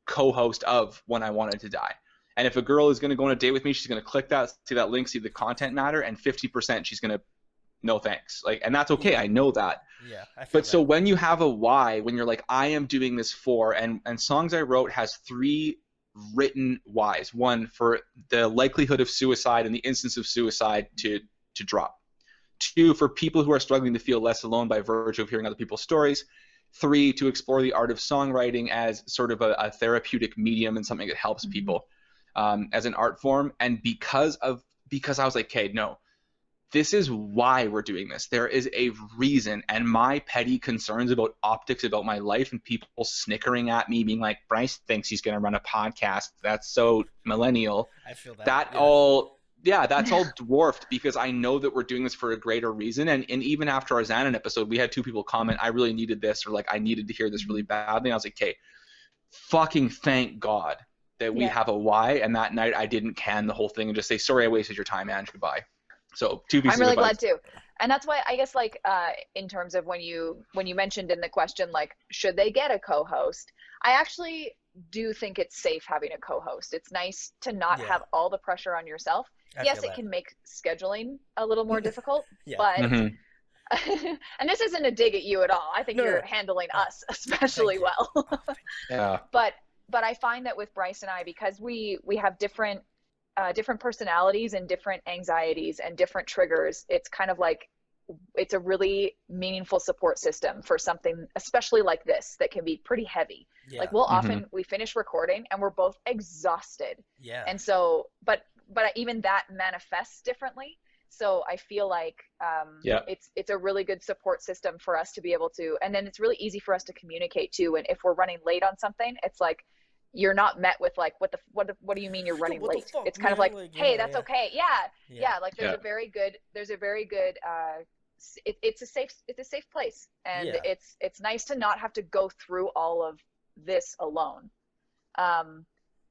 co-host of When I Wanted to Die. And if a girl is going to go on a date with me, she's going to click that, see that link, see the content matter, and 50% she's going to no thanks. Like, and that's okay. I know that. Yeah. But so when you have a why, when you're like, I am doing this for, and Songs I Wrote has 3 written whys. 1, for the likelihood of suicide and the instance of suicide to drop. 2, for people who are struggling to feel less alone by virtue of hearing other people's stories. 3, to explore the art of songwriting as sort of a therapeutic medium and something that helps people as an art form. And because of because I was like, okay, no, this is why we're doing this. There is a reason, and my petty concerns about optics about my life and people snickering at me being like, Bryce thinks he's going to run a podcast. That's so millennial. I feel that. That's all dwarfed because I know that we're doing this for a greater reason. And even after our Xanon episode, we had 2 people comment, I really needed this, or like, I needed to hear this really badly. And I was like, okay, fucking thank God that we have a why. And that night I didn't can the whole thing and just say, sorry, I wasted your time, Ange, goodbye. So 2 pieces I'm really of advice. glad too. And that's why I guess like in terms of when you mentioned in the question, like, should they get a co-host? I actually do think it's safe having a co-host. It's nice to not have all the pressure on yourself. Yes, it can make scheduling a little more difficult, but and this isn't a dig at you at all. I think you're handling us especially well. But I find that with Bryce and I, because we have different personalities and different anxieties and different triggers, it's kind of like it's a really meaningful support system for something especially like this that can be pretty heavy. Like we'll often we finish recording and we're both exhausted, and so but even that manifests differently. So I feel like it's a really good support system for us to be able to, and then it's really easy for us to communicate too. And if we're running late on something, it's like you're not met with like, what do you mean you're running late? It's kind of like, hey, that's okay. Like there's a very good it's a safe place, and it's nice to not have to go through all of this alone.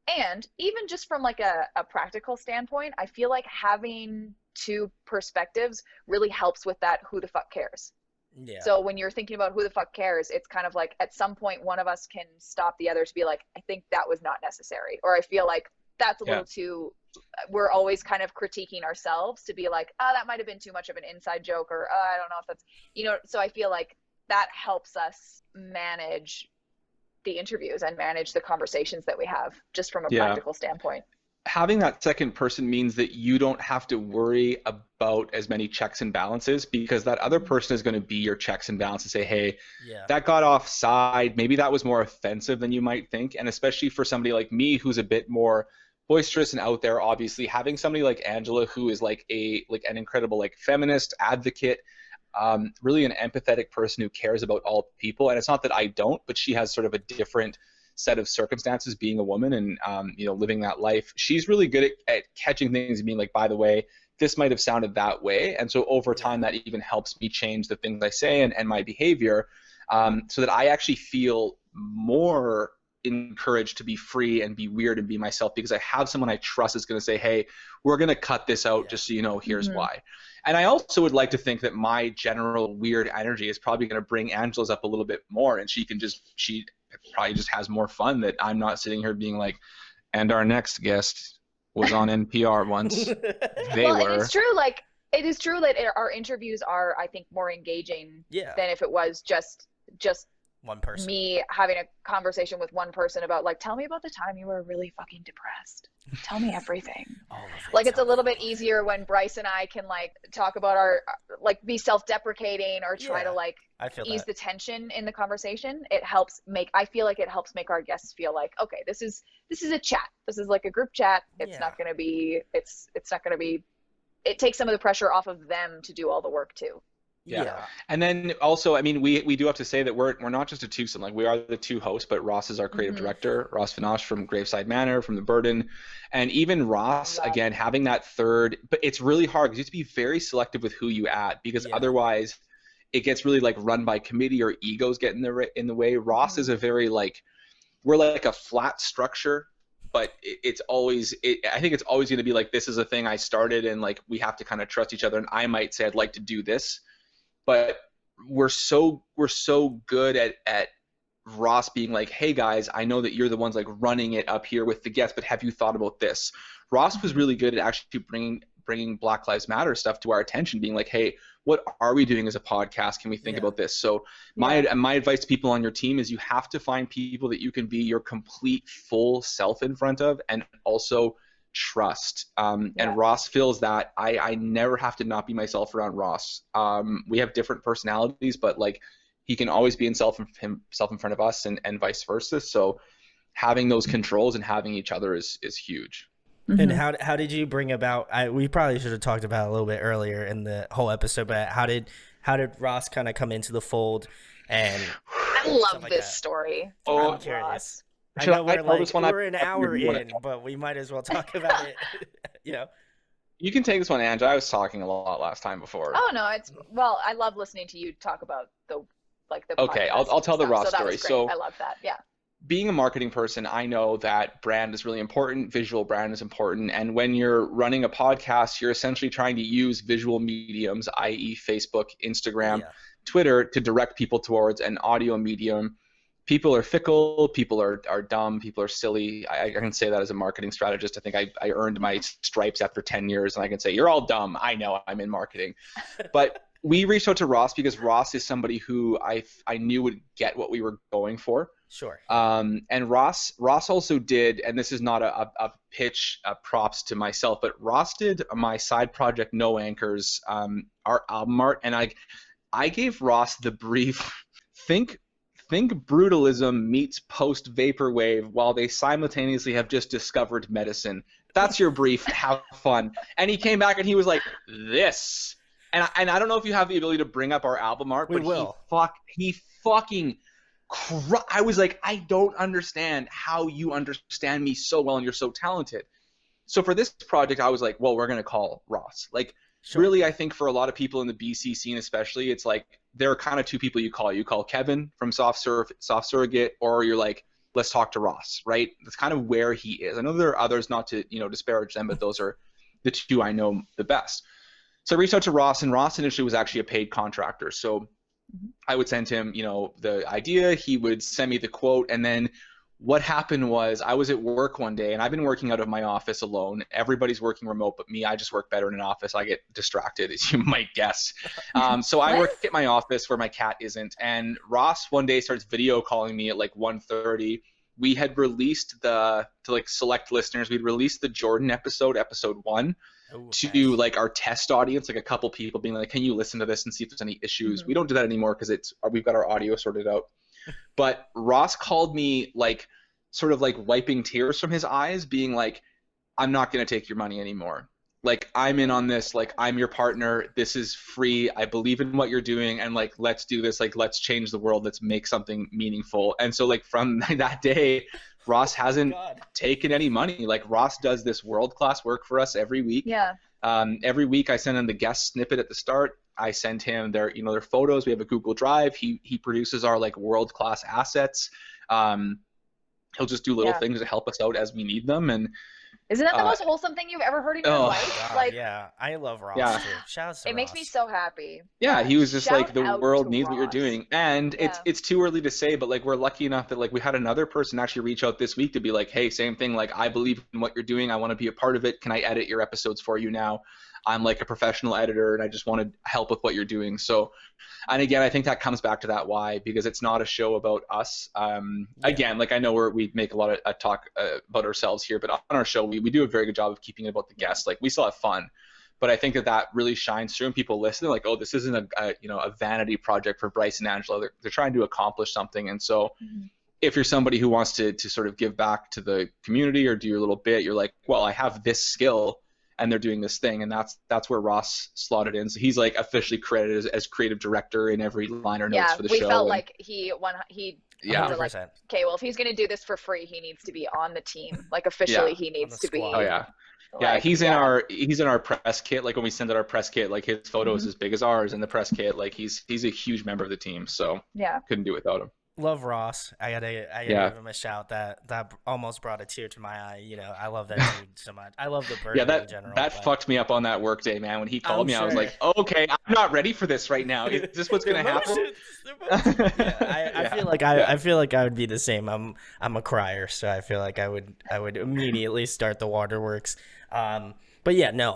And even just from like a practical standpoint, I feel like having 2 perspectives really helps with that who the fuck cares. So when you're thinking about who the fuck cares, it's kind of like at some point one of us can stop the other to be like, I think that was not necessary, or I feel like that's a little too, we're always kind of critiquing ourselves to be like, oh, that might have been too much of an inside joke, or oh, I don't know if that's, so I feel like that helps us manage the interviews and manage the conversations that we have just from a practical standpoint. Having that second person means that you don't have to worry about as many checks and balances, because that other person is going to be your checks and balances, say, hey, that got offside. Maybe that was more offensive than you might think. And especially for somebody like me, who's a bit more boisterous and out there, obviously having somebody like Angela, who is like an incredible like feminist advocate, really an empathetic person who cares about all people. And it's not that I don't, but she has sort of a different set of circumstances being a woman and living that life. She's really good at catching things and being like, by the way, this might have sounded that way. And so over time that even helps me change the things I say and my behavior, so that I actually feel more encouraged to be free and be weird and be myself, because I have someone I trust is going to say, hey, we're going to cut this out just so you know, here's why. And I also would like to think that my general weird energy is probably going to bring Angela's up a little bit more, and she probably just has more fun, that I'm not sitting here being like, and our next guest was on NPR once. It is true that our interviews are, I think, more engaging than if it was just one person, me having a conversation with one person about like, tell me about the time you were really fucking depressed. Tell me everything. Like it's a little bit easier when Bryce and I can like talk about our like be self-deprecating or try to like ease the tension in the conversation. I feel like it helps make our guests feel like, okay, this is a chat. This is like a group chat. It's not going to be it takes some of the pressure off of them to do all the work too. And then also, I mean, we do have to say that we're not just a twosome. Like we are the 2 hosts, but Ross is our creative director, Ross Vinash from Graveside Manor, from The Burden. And even Ross, again, having that third, but it's really hard because you have to be very selective with who you add, because otherwise it gets really like run by committee or egos get in the way. Ross is a very like, we're like a flat structure, but I think it's always going to be like, this is a thing I started and like we have to kind of trust each other. And I might say I'd like to do this. But we're so good at Ross being like, hey guys, I know that you're the ones like running it up here with the guests, but have you thought about this? Ross was really good at actually bringing Black Lives Matter stuff to our attention, being like, hey, what are we doing as a podcast? Can we think about this? So my advice to people on your team is you have to find people that you can be your complete full self in front of, and also trust. And Ross feels that I never have to not be myself around Ross. We have different personalities, but like he can always be himself in front of us, and vice versa. So having those controls and having each other is huge. And how did you bring about? We probably should have talked about it a little bit earlier in the whole episode, but how did Ross kind of come into the fold? And I love like this that? story. Oh, I'm curious. I Should know I we're tell this one? we're an hour You wanna- in, but we might as well talk about it. You can take this one, Ange. I was talking a lot last time before. Oh no, I love listening to you talk about the Okay, podcast I'll tell the stuff, Ross so that story. was great. So I love that. Yeah. being a marketing person, I know that brand is really important. Visual brand is important. And when you're running a podcast, you're essentially trying to use visual mediums, i.e. Facebook, Instagram, Twitter, to direct people towards an audio medium. People are fickle, people are dumb, people are silly. I can say that as a marketing strategist. I think I earned my stripes after 10 years, and I can say, you're all dumb. I know, I'm in marketing. But we reached out to Ross because Ross is somebody who I knew would get what we were going for. Sure. And Ross also did, and this is not a pitch, props to myself, but Ross did my side project, No Anchors, our album art, and I gave Ross the brief, think brutalism meets post vaporwave while they simultaneously have just discovered medicine. That's your brief. Have fun. And he came back and he was like, this. And I don't know if you have the ability to bring up our album art, but he fucking I was like, I don't understand how you understand me so well and you're so talented. So for this project, I was like, well, we're going to call Ross. Like, sure. Really, I think for a lot of people in the BC scene especially, it's like there are kind of two people you call. You call Kevin from Soft Surrogate, or you're like, let's talk to Ross, right? That's kind of where he is. I know there are others, not to disparage them, but those are the two I know the best. So I reached out to Ross, and Ross initially was actually a paid contractor. So I would send him, the idea, he would send me the quote, and then what happened was I was at work one day, and I've been working out of my office alone. Everybody's working remote, but me, I just work better in an office. I get distracted, as you might guess. So I work at my office where my cat isn't, and Ross one day starts video calling me at like 1:30. We had released to select listeners, we'd released the Jordan episode 1, to like our test audience, like a couple people being like, can you listen to this and see if there's any issues? We don't do that anymore because we've got our audio sorted out. But Ross called me like sort of like wiping tears from his eyes, being like, I'm not going to take your money anymore. Like, I'm in on this, like, I'm your partner, this is free, I believe in what you're doing, and like, let's do this, like, let's change the world, let's make something meaningful. And so like from that day, Ross hasn't taken any money. Like, Ross does this world-class work for us every week. Yeah. Every week I send him the guest snippet at the start. I send him their photos. We have a Google Drive. He produces our like world-class assets. He'll just do little things to help us out as we need them. And isn't that the most wholesome thing you've ever heard in your life? God, yeah, I love Ross too. Shout out to Ross. It makes me so happy. Yeah, he was just like, the world needs what you're Ross. doing. And it's too early to say, but like we're lucky enough that like we had another person actually reach out this week to be like, hey, same thing, like I believe in what you're doing, I want to be a part of it. Can I edit your episodes for you now? I'm like a professional editor and I just want to help with what you're doing. So, and again, I think that comes back to that why, because it's not a show about us. Again, like I know we make a lot of talk about ourselves here, but on our show, we do a very good job of keeping it about the guests. Like we still have fun, but I think that really shines through and people listen. They're like, oh, this isn't a vanity project for Bryce and Angela. They're trying to accomplish something. And so if you're somebody who wants to sort of give back to the community or do your little bit, you're like, well, I have this skill and they're doing this thing, and that's where Ross slotted in. So he's like officially credited as creative director in every liner notes for the show. Yeah, we felt like he yeah, like, okay, well, if he's gonna do this for free, he needs to be on the team. Like officially, he needs to be. Oh yeah. Like, yeah, he's in our press kit. Like when we send out our press kit, like his photo is as big as ours in the press kit. Like he's a huge member of the team. So couldn't do it without him. Love Ross. I gotta give him a shout. That almost brought a tear to my eye. I love that dude so much. I love the bird in general. That fucked me up on that work day, man. When he called me, I was like, okay, I'm not ready for this right now. Is this what's gonna happen? I feel like I would be the same. I'm a crier, so I feel like I would immediately start the waterworks. But yeah, no,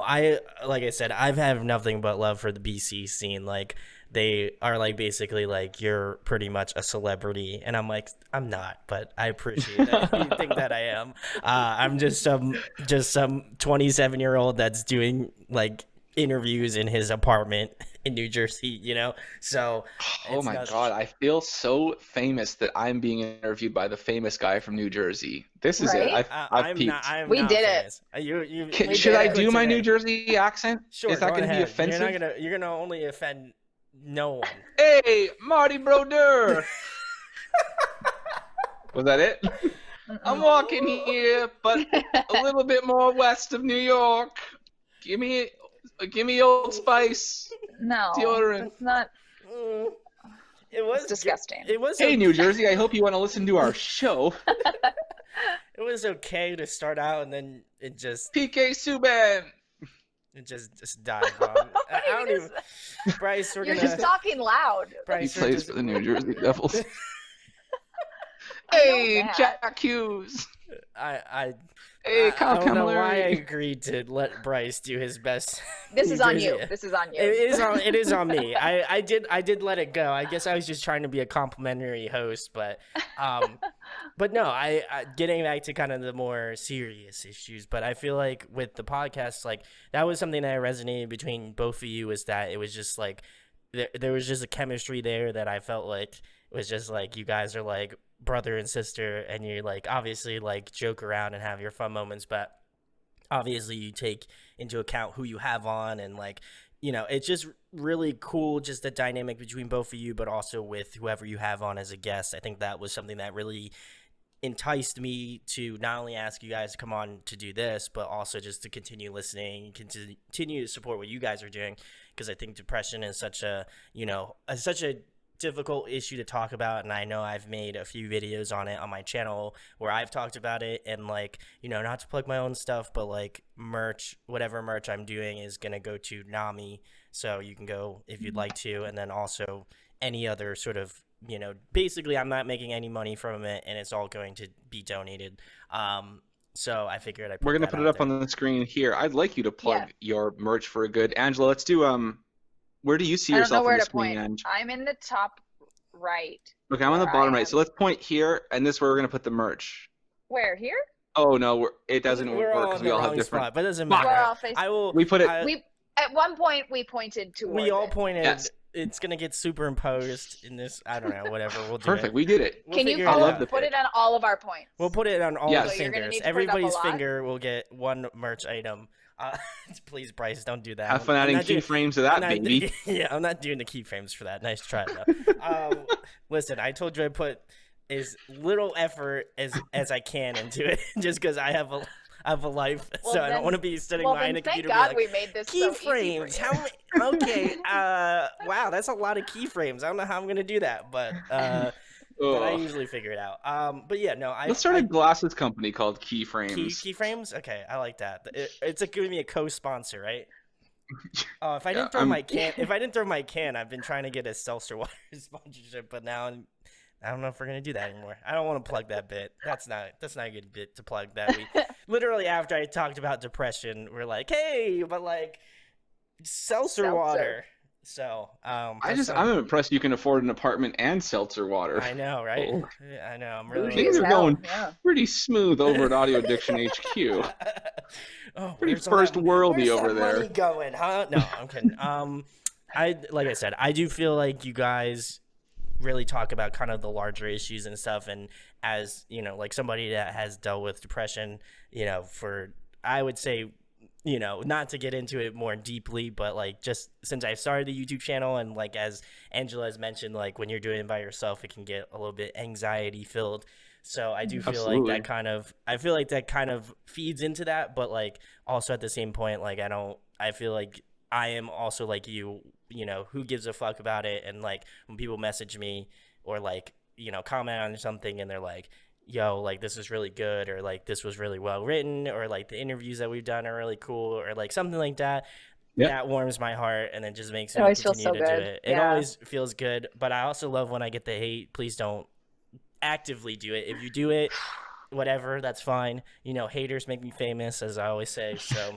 like I said, I've had nothing but love for the BC scene. Like, they are like basically like, you're pretty much a celebrity, and I'm like, I'm not, but I appreciate that you think that I am. I'm just some 27-year-old that's doing like interviews in his apartment in New Jersey, you know? So Oh it's my not- God, I feel so famous that I'm being interviewed by the famous guy from New Jersey. This is Right? it. I've I'm peaked. not. I'm We not did it. famous. You Should did I it. do my today. New Jersey accent? Sure, Is that go going to be ahead. offensive? You're gonna only offend no one. Hey, Marty Brodeur. Was that it? I'm walking here, but a little bit more west of New York. Give me Old Spice. No, Deodorant. it's not. Mm, It was It's disgusting. It was Hey, New Jersey, I hope you want to listen to our show. It was okay to start out, and then it just PK Subban. died. Bro. I don't You even. Bryce, we're You're gonna. just talking loud. He Bryce, we're plays just- for the New Jersey Devils. I know Hey, that. Jack Hughes. I Hey, Kyle I don't know why I Camilleri. agreed to let Bryce do his best. This New is on Jersey- you. This is on you. It is on me. I did let it go. I guess I was just trying to be a complimentary host, but no. I getting back to kind of the more serious issues. But I feel like with the podcast, like that was something that resonated between both of you. Is that it was just like there was just a chemistry there that I felt like it was just like you guys are like brother and sister, and you like obviously like joke around and have your fun moments, but obviously you take into account who you have on, and like, you know, it's just really cool, just the dynamic between both of you, but also with whoever you have on as a guest. I think that was something that really enticed me to not only ask you guys to come on to do this, but also just to continue listening, continue to support what you guys are doing, because I think depression is such a, you know, such a difficult issue to talk about, and I know I've made a few videos on it on my channel where I've talked about it, and like, you know, not to plug my own stuff, but like merch, whatever merch I'm doing is gonna go to NAMI, so you can go if you'd like to, and then also any other sort of, you know, basically I'm not making any money from it, and it's all going to be donated. So I figured We're going to put it up on the screen here. I'd like you to plug your merch for a good. Angela, let's do where do you see I don't yourself know where on the to screen, point. Ange? I'm in the top right. Okay, I'm on the where bottom I right. am. So let's point here, and this is where we're going to put the merch. Where? Here? Oh, no, it doesn't We're work all because in we the all have wrong different. spot, but it doesn't Fuck. matter. We're all facing. I will. We put it. We at one point we pointed towards We all it. pointed. Yes. It's gonna get superimposed in this. I don't know. Whatever. We'll do Perfect, it. we did it. We'll Can you figure I it love out. the put pitch. it on all of our points? We'll put it on all Yes. the So you're gonna fingers. need to put it up a Everybody's lot? finger will get one merch item. Please, Bryce, don't do that. Have fun adding not doing- keyframes to I'm that, not- baby. Yeah, I'm not doing the keyframes for that. Nice try, though. Listen, I told you I put as little effort as I can into it, just because I have a life, Well, so I don't then- want to be sitting Well, behind then a thank computer. God and be we made this like, so easy for keyframes. you. How many? Okay. Wow, that's a lot of keyframes. I don't know how I'm gonna do that, but I Ugh. usually figure it out. But yeah, no, Let's start a glasses company called Keyframes. keyframes. Okay, I like that. It's like giving me a co-sponsor, right? Oh, if I didn't Yeah, throw I'm- my can, I've been trying to get a seltzer water sponsorship, but now I don't know if we're gonna do that anymore. I don't want to plug that bit. That's not a good bit to plug. That we literally, after I talked about depression, we're like, hey, but like seltzer water. So I'm impressed you can afford an apartment and seltzer water. I know, right? Oh. I know. I'm Things really. are hell, going yeah. pretty smooth over at Audio Addiction HQ. Oh, Pretty where's all first that- worldy where's over that there. money going, huh? No, I'm kidding. Like I said, I do feel like you guys really talk about kind of the larger issues and stuff, and as you know, like somebody that has dealt with depression, you know, for I would say, you know, not to get into it more deeply, but like just since I started the YouTube channel, and like as Angela has mentioned, like when you're doing it by yourself, it can get a little bit anxiety filled. So I do feel Absolutely. like I feel like that kind of feeds into that, but like also at the same point, like I feel like I am also like you know, who gives a fuck about it? And like when people message me or like, you know, comment on something and they're like, yo, like this is really good, or like this was really well written, or like the interviews that we've done are really cool, or like something like that. Yep. That warms my heart, and it just makes It me always feels continue so to good. do it. It Yeah. always feels good, but I also love when I get the hate. Please don't actively do it. If you do it, whatever, that's fine. You know, haters make me famous, as I always say. So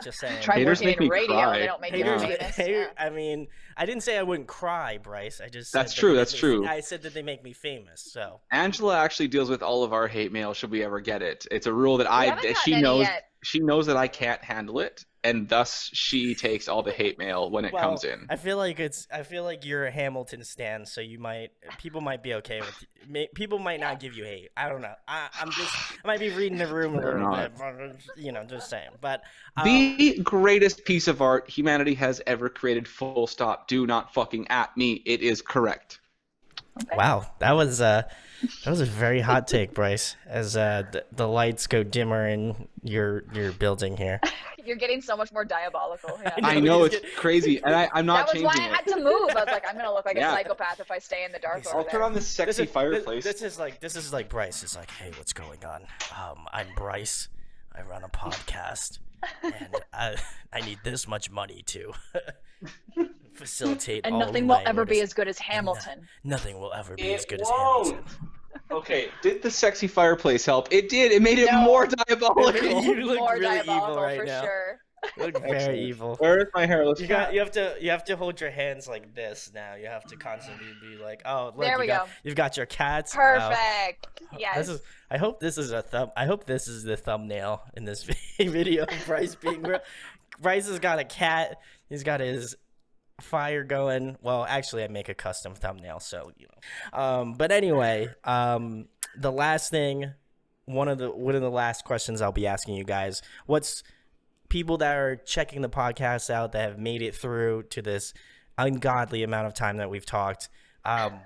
just saying. Try Haters working make in me radio. cry. They don't make Haters, you famous. hater, Yeah. I mean, I didn't say I wouldn't cry, Bryce. I just That's said true, they that's make me- true. I said that they make me famous. So Angela actually deals with all of our hate mail should we ever get it. It's a rule that We haven't gotten any yet. she knows that I can't handle it, and thus she takes all the hate mail when it comes in. I feel like you're a Hamilton stan, so people might be okay with people might not give you hate. I don't know. I might be reading the room a little bit, just saying. But the greatest piece of art humanity has ever created. Full stop. Do not fucking at me. It is correct. Okay. Wow, that was a very hot take, Bryce. As the lights go dimmer in your building here. You're getting so much more diabolical. Yeah. I know, it's crazy, and I'm not changing it. That was why I had to move. I was like, I'm gonna look like a psychopath if I stay in the dark. I'll turn on this sexy fireplace. This is like Bryce. It's like, hey, what's going on? I'm Bryce. I run a podcast, and I need this much money to facilitate. And nothing will ever be as good as Hamilton. Nothing will ever be as good as Hamilton. Okay, did the sexy fireplace help? It did. It made it more diabolical. You look more really diabolical evil right for now. Sure. You look very evil. Where is my hairless? You have to hold your hands like this now. You have to constantly be like, oh, look, there we go. You've got your cats. Perfect. Yes. I hope this is the thumbnail in this video of Bryce being real. Bryce has got a cat. He's got his fire going. Well, actually, I make a custom thumbnail, so but anyway, the last thing, one of the last questions I'll be asking you guys, what's people that are checking the podcast out that have made it through to this ungodly amount of time that we've talked,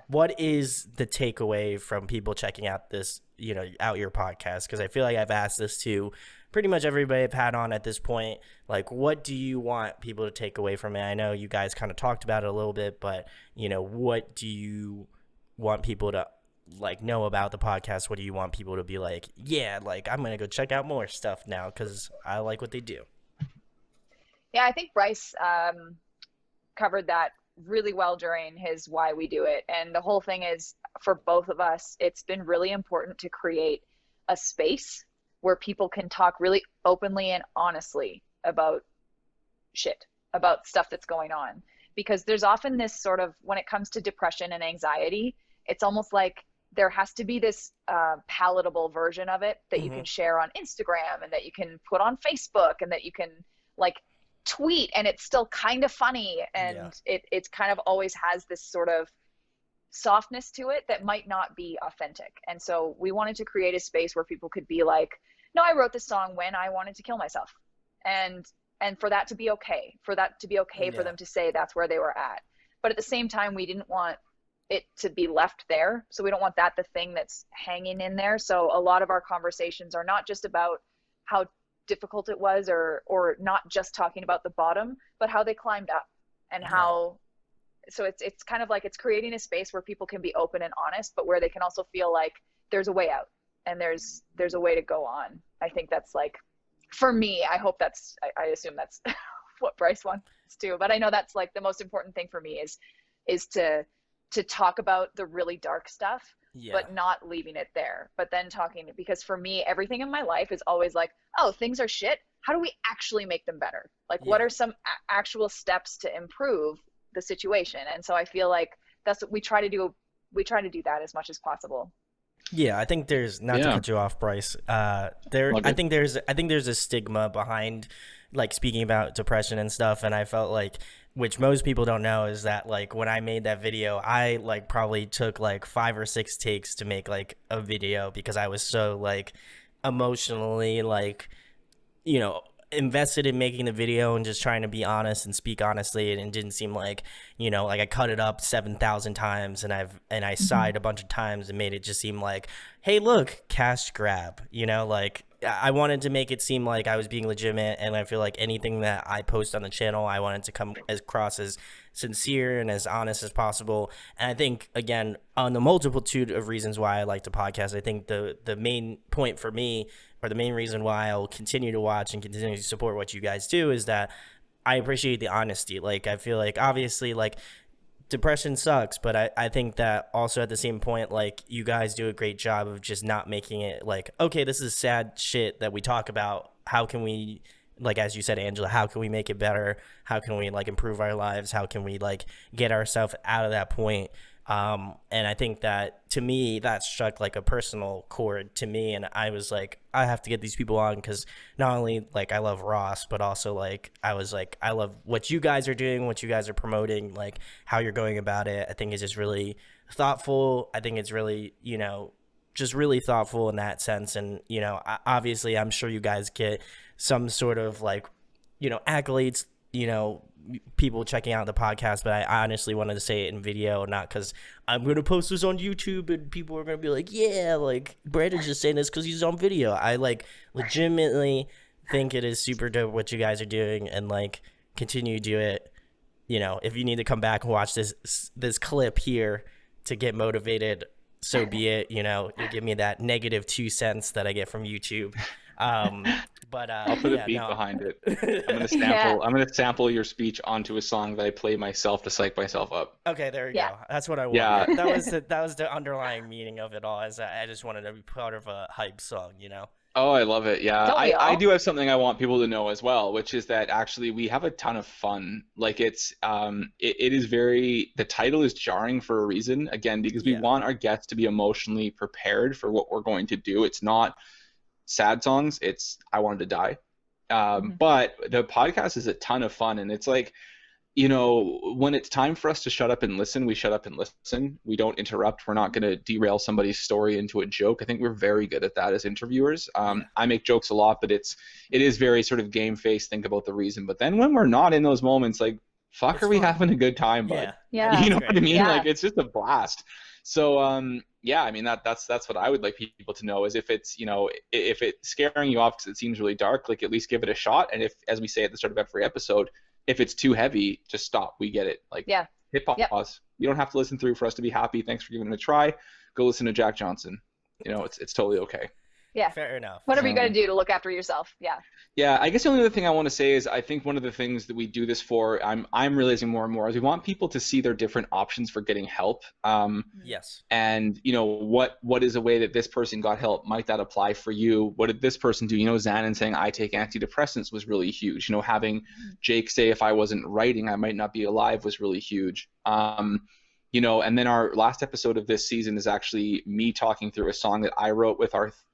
what is the takeaway from people checking out this, out your podcast? Because I feel like I've asked this to pretty much everybody I've had on at this point. Like, what do you want people to take away from it? I know you guys kind of talked about it a little bit, but what do you want people to know about the podcast? What do you want people to be like, yeah, I'm gonna go check out more stuff now because I like what they do? Yeah, I think Bryce covered that really well during his why we do it. And the whole thing is, for both of us, it's been really important to create a space where people can talk really openly and honestly about shit, about stuff that's going on. Because there's often this sort of, when it comes to depression and anxiety, it's almost like there has to be this palatable version of it that you can share on Instagram and that you can put on Facebook and that you can tweet, and it's still kind of funny. And it's kind of always has this sort of softness to it that might not be authentic. And so we wanted to create a space where people could be like, no, I wrote this song when I wanted to kill myself. And for that to be okay, for them to say that's where they were at. But at the same time, we didn't want it to be left there. So we don't want that the thing that's hanging in there. So a lot of our conversations are not just about how difficult it was or not just talking about the bottom, but how they climbed up and how. So it's kind of like it's creating a space where people can be open and honest, but where they can also feel like there's a way out and there's a way to go on. I think that's for me, I hope that's, I assume that's what Bryce wants too, but I know that's the most important thing for me is to talk about the really dark stuff, but not leaving it there, but then talking, because for me, everything in my life is always oh, things are shit. How do we actually make them better? What are some actual steps to improve the situation? And so I feel like that's what we try to do. We try to do that as much as possible. Yeah, I think there's not to cut you off, Bryce. I think there's a stigma behind speaking about depression and stuff, and I felt which most people don't know, is that when I made that video, I probably took 5 or 6 takes to make a video because I was so emotionally invested in making the video and just trying to be honest and speak honestly, and it didn't seem I cut it up 7,000 times and I sighed a bunch of times and made it just seem hey, look, cash grab, I wanted to make it seem like I was being legitimate, and I feel like anything that I post on the channel, I wanted to come across as sincere and as honest as possible. And I think, again, on the multitude of reasons why I like the podcast, I think the main point for me, or the main reason why I'll continue to watch and continue to support what you guys do, is that I appreciate the honesty. I feel obviously depression sucks, but I think that also at the same point, you guys do a great job of just not making it okay, this is sad shit that we talk about. How can we, as you said, Angela, how can we make it better? How can we improve our lives? How can we get ourselves out of that point? And I think that, to me, that struck like a personal chord to me, and I was like, I have to get these people on, because not only like I love Ross, but also like I was like, I love what you guys are doing, what you guys are promoting, like how you're going about it. I think it's just really thoughtful. I think it's really, just really thoughtful in that sense. And obviously I'm sure you guys get some sort of like accolades, people checking out the podcast, but I honestly wanted to say it in video, not because I'm going to post this on YouTube and people are going to be like, yeah, like Brandon's just saying this because he's on video. I like legitimately think it is super dope what you guys are doing, and like continue to do it. If you need to come back and watch this clip here to get motivated, so be it. You give me that negative 2 cents that I get from YouTube. But I'll put a beat behind it. I'm gonna sample your speech onto a song that I play myself to psych myself up. Okay, there you go. That's what I wanted. Yeah. That was the underlying meaning of it all. Is that I just wanted to be part of a hype song, Oh, I love it. Yeah, I do have something I want people to know as well, which is that actually we have a ton of fun. Like it is very, the title is jarring for a reason, again, because we want our guests to be emotionally prepared for what we're going to do. It's not sad songs, it's I Wanted to Die. But the podcast is a ton of fun, and it's like, when it's time for us to shut up and listen, we shut up and listen. We don't interrupt. We're not going to derail somebody's story into a joke. I think we're very good at that as interviewers. I make jokes a lot, but it is very sort of game face, think about the reason. But then when we're not in those moments, like, are we having a good time, bud? Yeah. You know what I mean? Like, it's just a blast. So I mean, that's what I would like people to know, is if it's if it's scaring you off because it seems really dark, like at least give it a shot. And if, as we say at the start of every episode, if it's too heavy, just stop. We get it. Like, hit pause. Yep. You don't have to listen through for us to be happy. Thanks for giving it a try. Go listen to Jack Johnson. It's totally okay. Yeah. Fair enough. Whatever you got to do to look after yourself. Yeah. Yeah. I guess the only other thing I want to say is I think one of the things that we do this for, I'm realizing more and more, is we want people to see their different options for getting help. Yes. And what is a way that this person got help? Might that apply for you? What did this person do? Xanon saying I take antidepressants was really huge. Having Jake say if I wasn't writing, I might not be alive was really huge. And then our last episode of this season is actually me talking through a song that I wrote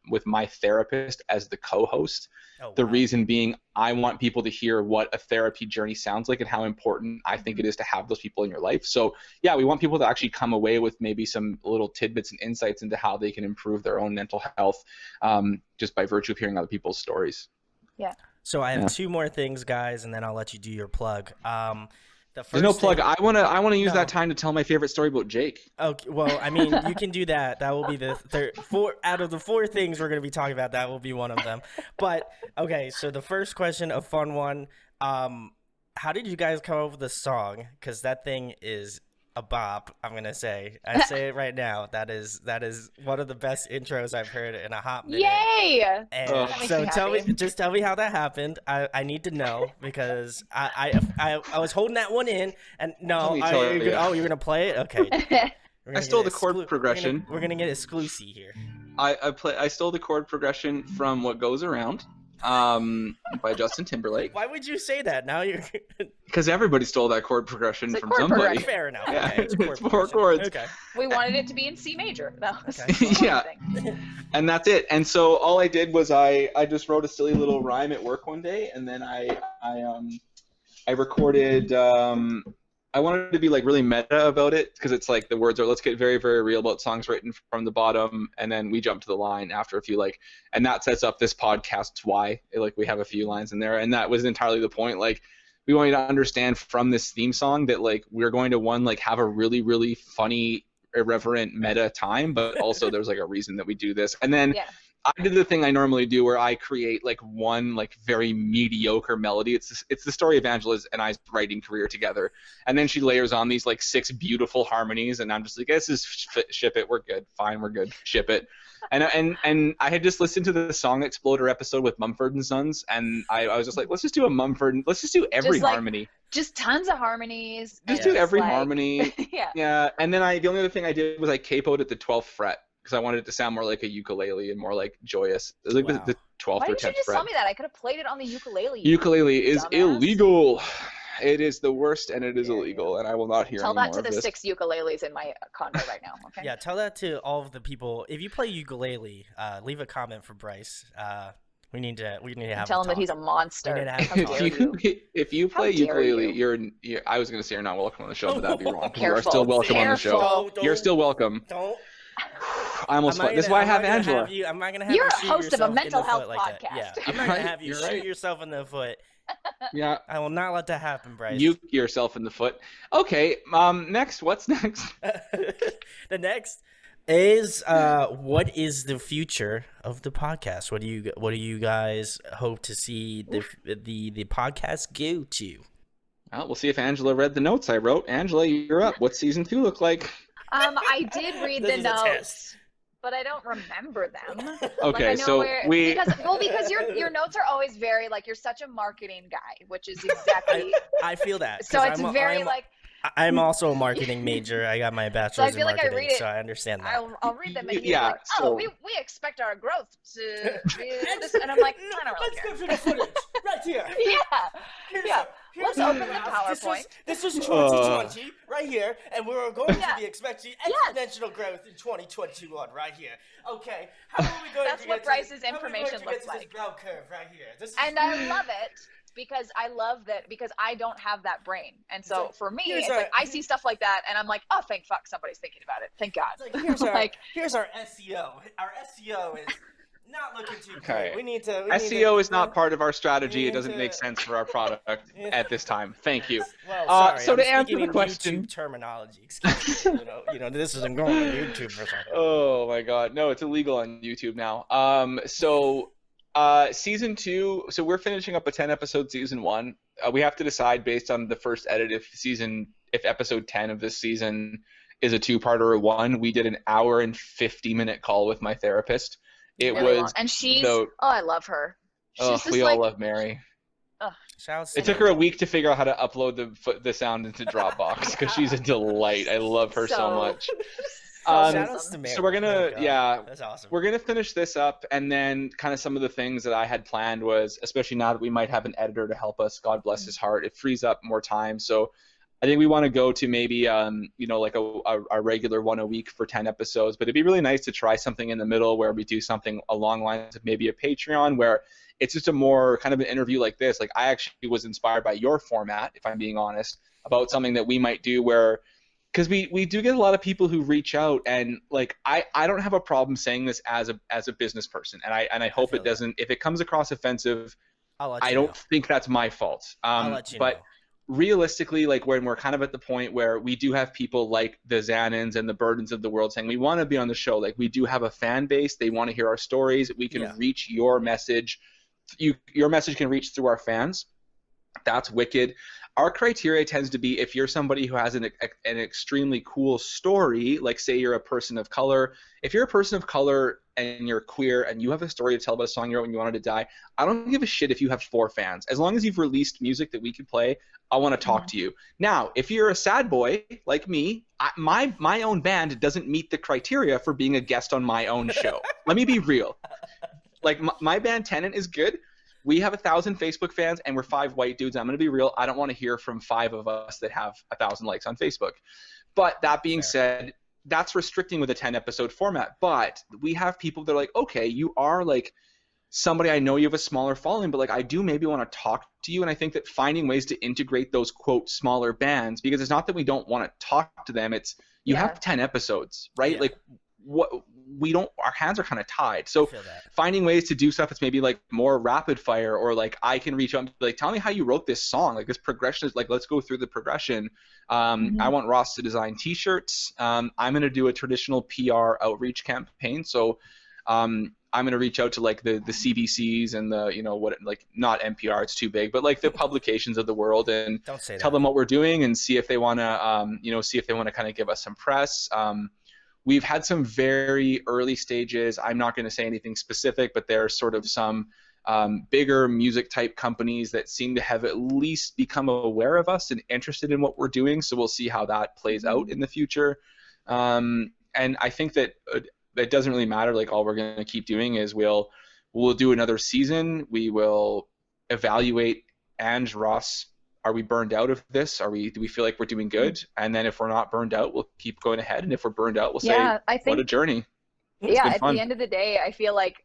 with my therapist as the co-host. Oh, the reason being, I want people to hear what a therapy journey sounds like and how important I think it is to have those people in your life. So yeah, we want people to actually come away with maybe some little tidbits and insights into how they can improve their own mental health, just by virtue of hearing other people's stories. Yeah. So I have 2 more things, guys, and then I'll let you do your plug. There's no plug. I want to use that time to tell my favorite story about Jake. Okay, well, I mean, you can do that. That will be the third. 4 out of the 4 things we're going to be talking about, that will be one of them. But okay, so the first question, a fun one. How did you guys come up with the song? Because that thing is a bop. I'm gonna say. I say it right now. That is one of the best intros I've heard in a hot minute. Yay! And so tell me how that happened. I need to know, because I was holding that one in, and you're gonna play it. Okay. I stole the chord progression. We're gonna get exclusive here. I stole the chord progression from What Goes Around, by Justin Timberlake. Why would you say that? Now you're because everybody stole that chord progression from somebody. Fair enough. Yeah, okay, it's 4 chords. Okay. We wanted it to be in C major. No. Okay. Yeah. And that's it. And so all I did was I just wrote a silly little rhyme at work one day, and then I recorded. I wanted to be like really meta about it, because it's like the words are, let's get very, very real about songs written from the bottom, and then we jump to the line after a few, and that sets up this podcast's why. We have a few lines in there, and that was entirely the point. We want you to understand from this theme song that we're going to have a really, really funny, irreverent meta time, but also there's a reason that we do this. And then I did the thing I normally do, where I create one very mediocre melody. It's the story of Angela's and I's writing career together, and then she layers on these 6 beautiful harmonies, and I'm just like, this is ship it, we're good, fine, we're good, ship it. And I had just listened to the Song Exploder episode with Mumford & Sons, and I was just like, let's just do let's just do every harmony. Just tons of harmonies. Just do every harmony. Yeah. Yeah. And then the only other thing I did was I capoed at the 12th fret, because I wanted it to sound more like a ukulele and more joyous. It was the 12th or 10th fret. Why didn't you just tell me that? I could have played it on the ukulele. Ukulele is illegal. It is the worst, and it is illegal, and I will not hear Tell any that more to of the this. 6 ukuleles in my condo right now. Okay. Yeah, tell that to all of the people. If you play ukulele, leave a comment for Bryce. We need to have Tell a him that talk. he's a monster. We need to have a How talk. dare you? If you How play dare ukulele, you? I was gonna say you're not welcome on the show, but that'd be wrong. You are Careful. still welcome on the show. Careful. You're still welcome. Don't. I almost. This is why I have Angela. I'm not gonna have You're you a shoot host of a yourself in mental the health foot like that. podcast. Yeah, I'm not gonna have you You're shoot right. yourself in the foot. Yeah. I will not let that happen, Bryce. You yourself in the foot. Okay. Next. What's next? The next is what is the future of the podcast? What do you guys hope to see the podcast go to? Well, we'll see if Angela read the notes I wrote. Angela, you're up. What's season 2 look like? I did read This the is a notes, test. but I don't remember them. Okay, I know so because your notes are always very like, you're such a marketing guy, which is exactly. I feel that. So it's very like. I'm also a marketing major. I got my bachelor's feel in like I marketing, read it- so I understand that. I'll read them and you're Yeah, like, oh, so- we expect our growth to be this, and I'm like, I don't really care. Let's go through the footage right here. Yeah. Let's open the PowerPoint. This is 2020 right here, and we're going to Yeah. be expecting exponential growth in 2021 right here. Okay, how are we going That's to what get Bryce's how are we going information to looks get to like. This bell curve right here. This is And I love it because I love that because I don't have that brain. And so like, for me, here's it's like I see stuff like that and I'm like, oh, thank fuck somebody's thinking about it. Thank God. It's like, here's our Like- here's our SEO. Our SEO is not looking too Okay. great. We need to SEO is not part of our strategy. we It doesn't need make to- sense for our product at this time. Thank you. Well, sorry. So I'm to answer speaking the in question- YouTube terminology. Excuse me. You know, this isn't going on YouTube or something. Oh my God, no, it's illegal on YouTube now. Season 2. So we're finishing up a 10-episode season 1. We have to decide based on the first edit if episode 10 of this season is a 2-parter or one. We did an hour and 50-minute call with my therapist. It Really long. was And she's the- I love her. She's just we like all love Mary. Shouts It to took her a week to figure out how to upload the sound into Dropbox because she's a delight. I love her so much. Shoutouts to Mary. So we're gonna, Oh, God. yeah, That's awesome. we're gonna finish this up, and then kind of some of the things that I had planned was, especially now that we might have an editor to help us, God bless his heart, it frees up more time. So I think we want to go to maybe like a regular one a week for 10 episodes, but it'd be really nice to try something in the middle where we do something along lines of maybe a Patreon where it's just a more kind of an interview like this. Like I actually was inspired by your format, if I'm being honest, about something that we might do where, because we do get a lot of people who reach out, and like I don't have a problem saying this as a business person, and I hope feel it doesn't. If it comes across offensive, I'll let you I know. don't think that's my fault. I'll let you but know. realistically, like when we're kind of at the point where we do have people like the Xanons and the Burdens of the world saying we want to be on the show, like we do have a fan base, they want to hear our stories, we can reach your message. Your message can reach through our fans. That's wicked. Our criteria tends to be if you're somebody who has an extremely cool story, like say you're a person of color. If you're a person of color and you're queer and you have a story to tell about a song you wrote when you wanted to die, I don't give a shit if you have 4 fans. As long as you've released music that we can play, I want to talk to you. Now, if you're a sad boy like me, my own band doesn't meet the criteria for being a guest on my own show. Let me be real. Like my band Tenant is good. We have 1,000 Facebook fans, and we're 5 white dudes. I'm going to be real. I don't want to hear from 5 of us that have 1,000 likes on Facebook. But that being said, that's restricting with a 10-episode format. But we have people that are like, okay, you are like somebody, I know you have a smaller following, but like I do maybe want to talk to you. And I think that finding ways to integrate those, quote, smaller bands, because it's not that we don't want to talk to them. It's you have 10 episodes, right? Yeah. Like what we don't, our hands are kind of tied. So feel that. finding ways to do stuff that's maybe like more rapid fire, or like I can reach out and be like, tell me how you wrote this song. Like this progression is like, let's go through the progression. I want Ross to design t-shirts. I'm going to do a traditional PR outreach campaign. So I'm going to reach out to like the CBCs and the, you know, what, like not NPR, it's too big, but like the publications of the world, and Don't say tell that. them what we're doing and see if they want to, see if they want to kind of give us some press. We've had some very early stages. I'm not going to say anything specific, but there are sort of some bigger music type companies that seem to have at least become aware of us and interested in what we're doing. So we'll see how that plays out in the future. And I think that it doesn't really matter. Like all we're going to keep doing is we'll do another season. We will evaluate Ange, Ross, we burned out of this? Do we feel like we're doing good? And then if we're not burned out, we'll keep going ahead. And if we're burned out, we'll say, I what think, a journey. At the end of the day, I feel like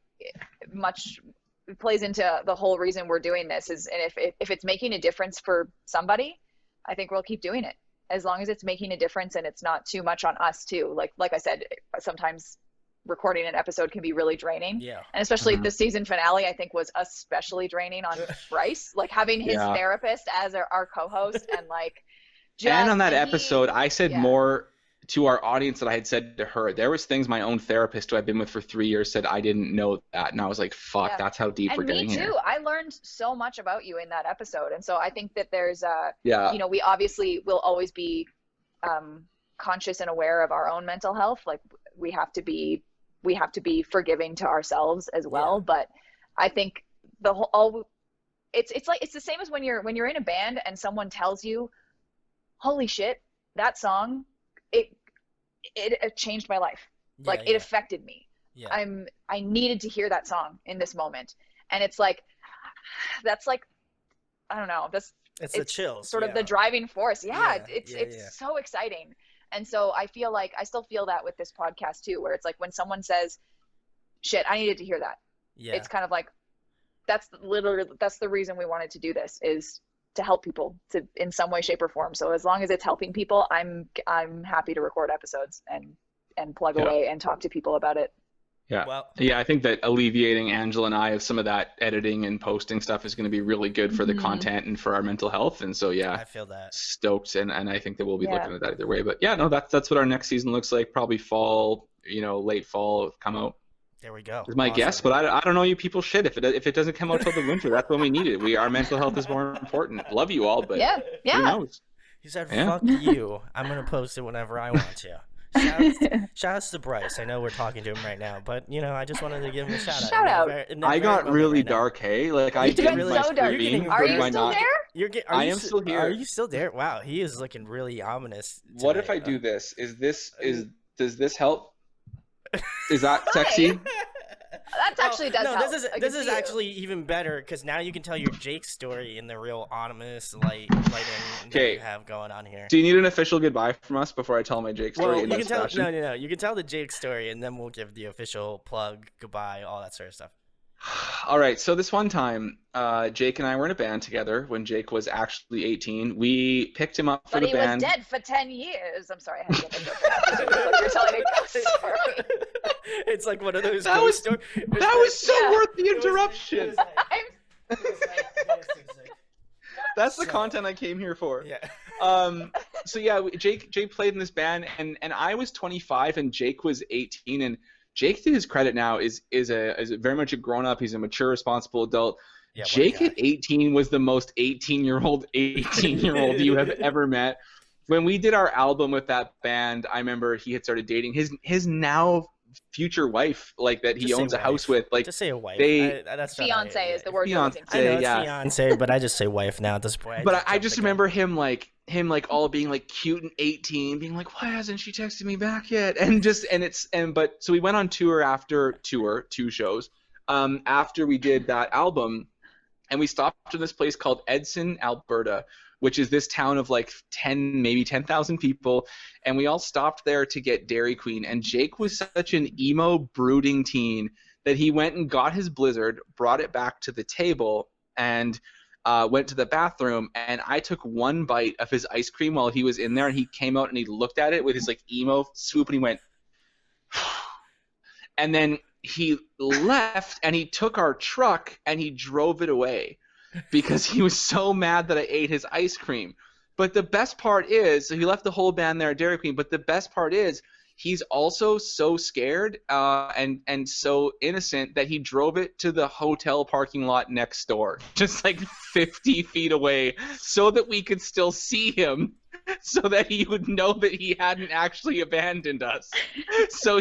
much plays into the whole reason we're doing this is, and if it's making a difference for somebody, I think we'll keep doing it as long as it's making a difference and it's not too much on us too. Like I said, sometimes recording an episode can be really draining. Yeah. And especially the season finale, I think was especially draining on Bryce, like having his therapist as our co-host and like, and on that episode, I said more to our audience that I had said to her. There was things my own therapist who I've been with for 3 years said I didn't know that, and I was like, fuck, that's how deep we're getting here. Me too. I learned so much about you in that episode, and so I think that there's you know, we obviously will always be conscious and aware of our own mental health. Like we have to be forgiving to ourselves as well. But I think it's like, it's the same as when you're in a band and someone tells you, holy shit, that song, it changed my life. It affected me. I needed to hear that song in this moment. And it's like, that's like, I don't know, it's the chills, sort of the driving force. It's so exciting. And so I feel like I still feel that with this podcast too, where it's like when someone says, shit, I needed to hear that. It's kind of like, that's the reason we wanted to do this, is to help people in some way, shape, or form. So as long as it's helping people, I'm happy to record episodes and plug away and talk to people about it. Yeah. Well, I think that alleviating Angela and I of some of that editing and posting stuff is going to be really good for the content and for our mental health. And so, I feel that stoked. And I think that we'll be looking at that either way. But that's what our next season looks like. Probably fall, late fall come out. There we go. Is my guess, but I don't know you people shit. If it doesn't come out till the winter, that's when we need it. Our mental health is more important. Love you all, but who knows? He said, fuck you. I'm going to post it whenever I want to. Shout outs to Bryce. I know we're talking to him right now, but I just wanted to give him a shout out. I got really dark, hey? Like I did really so dark. Are you still there? I am still here. Are you still there? Wow, he is looking really ominous tonight. What if I do this? Does this help? Is that sexy? That actually does help. This is actually even better because now you can tell your Jake story in the real anonymous lighting that you have going on here. Do you need an official goodbye from us before I tell my Jake story? Well, you can tell. No. You can tell the Jake story, and then we'll give the official plug, goodbye, all that sort of stuff. All right. So this one time, Jake and I were in a band together when Jake was actually 18. We picked him up for the band. But he was dead for 10 years. I'm sorry, I had to get the joke. You're telling a ghost story. It's like one of those ghost stories. That was so worth the interruption. That's the content I came here for. Yeah. So Jake played in this band, and I was 25 and Jake was 18, and Jake, to his credit now, is very much a grown up. He's a mature, responsible adult. Yeah, Jake at 18 was the most 18-year-old you have ever met. When we did our album with that band, I remember he had started dating his now future wife, like that he owns a house with. Like, just say a wife. That's fiance is the word. Fiance, I know it's fiance, but I just say wife now at this point. But I just remember him all being like cute and 18, being like, why hasn't she texted me back yet? But so we went on tour after 2 shows after we did that album, and we stopped in this place called Edson, Alberta, which is this town of like 10,000 people, and we all stopped there to get Dairy Queen. And Jake was such an emo, brooding teen that he went and got his Blizzard, brought it back to the table, and went to the bathroom, and I took one bite of his ice cream while he was in there, and he came out and he looked at it with his like emo swoop, and he went, and then he left and he took our truck and he drove it away because he was so mad that I ate his ice cream. But the best part is, so he left the whole band there at Dairy Queen, but the best part is he's also so scared and so innocent that he drove it to the hotel parking lot next door, just like 50 feet away, so that we could still see him, so that he would know that he hadn't actually abandoned us. So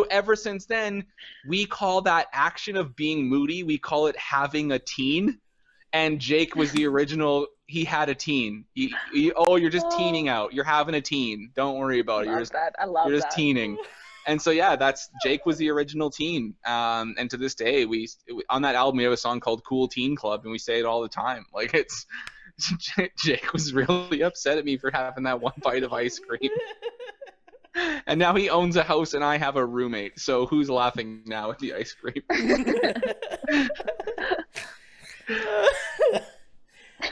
ever since then, we call that action of being moody, we call it having a teen. And Jake was the original. He had a teen. You're just teening out. You're having a teen. Don't worry about it. You're just teening. And so Jake was the original teen. And to this day, we on that album we have a song called "Cool Teen Club," and we say it all the time. Like it's Jake was really upset at me for having that one bite of ice cream. And now he owns a house and I have a roommate. So who's laughing now at the ice cream?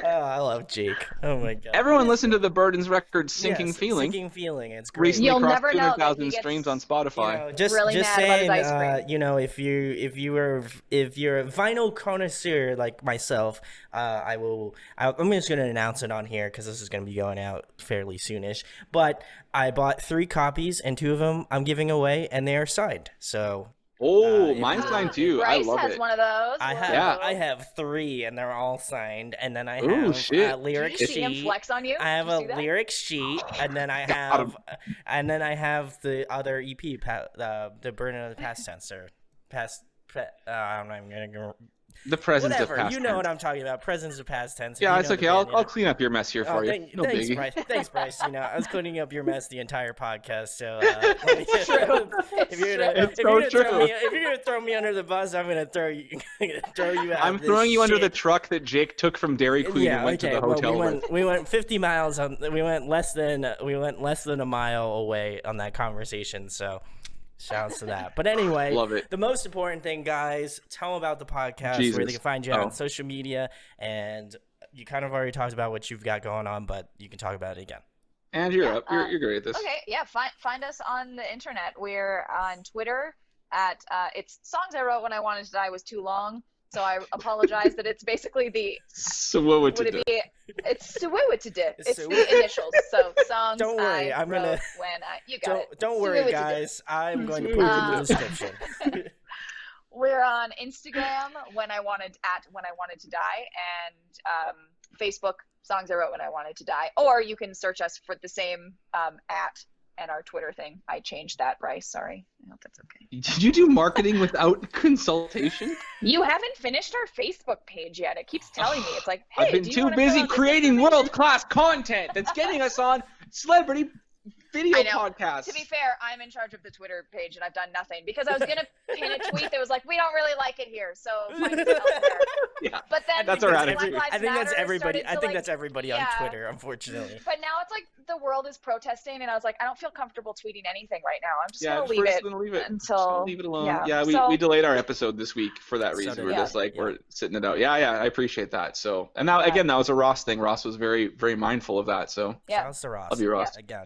Oh, I love Jake. Oh my god. Everyone listen to the Burden's record "Sinking Feeling." Sinking Feeling. It's great. Recently You'll crossed never know that 200,000 he gets, streams on Spotify. Just really mad about his saying, ice cream. if you're a vinyl connoisseur like myself, I'm just gonna announce it on here because this is gonna be going out fairly soonish. But I bought 3 copies and 2 of them I'm giving away, and they are signed. So. Mine's signed too. Bryce I love has it. one of those. I have 3 and they're all signed, and then I have a lyric Did you see him sheet. flex on you? I have Did you a see that? lyric sheet, and then I have the other EP, the Burn of the Past Tense, or I'm not even gonna go. The presence Whatever, of past you know tense. what I'm talking about. Presence of past tense. Yeah, You it's know okay. the band, I'll clean up your mess here for you. No thanks, biggie. Bryce. Thanks, Bryce. You know, I was cleaning up your mess the entire podcast. So It's true. if you're gonna throw me under the bus, I'm gonna throw you out. I'm throwing you under the truck that Jake took from Dairy Queen and went to the hotel with. We went 50 miles. We went less than a mile away on that conversation. So. Shouts to that. But anyway, Love it. The most important thing, guys, tell them about the podcast, where they can find you on social media, and you kind of already talked about what you've got going on, but you can talk about it again. And you're up. You're great at this. Okay, yeah. Find us on the internet. We're on Twitter at it's songs I wrote when I wanted to die was too long, so I apologize that it's basically the So what would it be? It's SIWWWTD. It's the initials. So songs. Don't worry, I I'm gonna. wrote when you got it. Don't worry, SIWWWTD. guys. I'm going to put it in the description. We're on Instagram when I wanted to die, and Facebook songs I wrote when I wanted to die. Or you can search us for the same at and our Twitter thing. I changed that, Bryce. Sorry. I hope that's okay. Did you do marketing without consultation? You haven't finished our Facebook page yet. It keeps telling me. It's like, hey, I've been do you too wanna busy fill out this creating information? world-class content that's getting us on celebrity video I know. podcasts. To be fair, I'm in charge of the Twitter page, and I've done nothing because I was gonna pin a tweet that was like, "We don't really like it here, so find us elsewhere." Yeah, But then that's our Black attitude. Lives I think that's Matter everybody. started I to, think like, that's everybody on yeah. Twitter, unfortunately. But now it's like the world is protesting, and I was like, I don't feel comfortable tweeting anything right now. I'm just Yeah, gonna we're leave just it gonna leave it. until Just gonna leave it alone. yeah. Yeah, we delayed our episode this week for that So reason. did We're I. just like Yeah. we're sitting it out. Yeah, I appreciate that. So, and now again, that was a Ross thing. Ross was very, very mindful of that. So, Yeah. Shouts to Ross. love you, Ross. Again.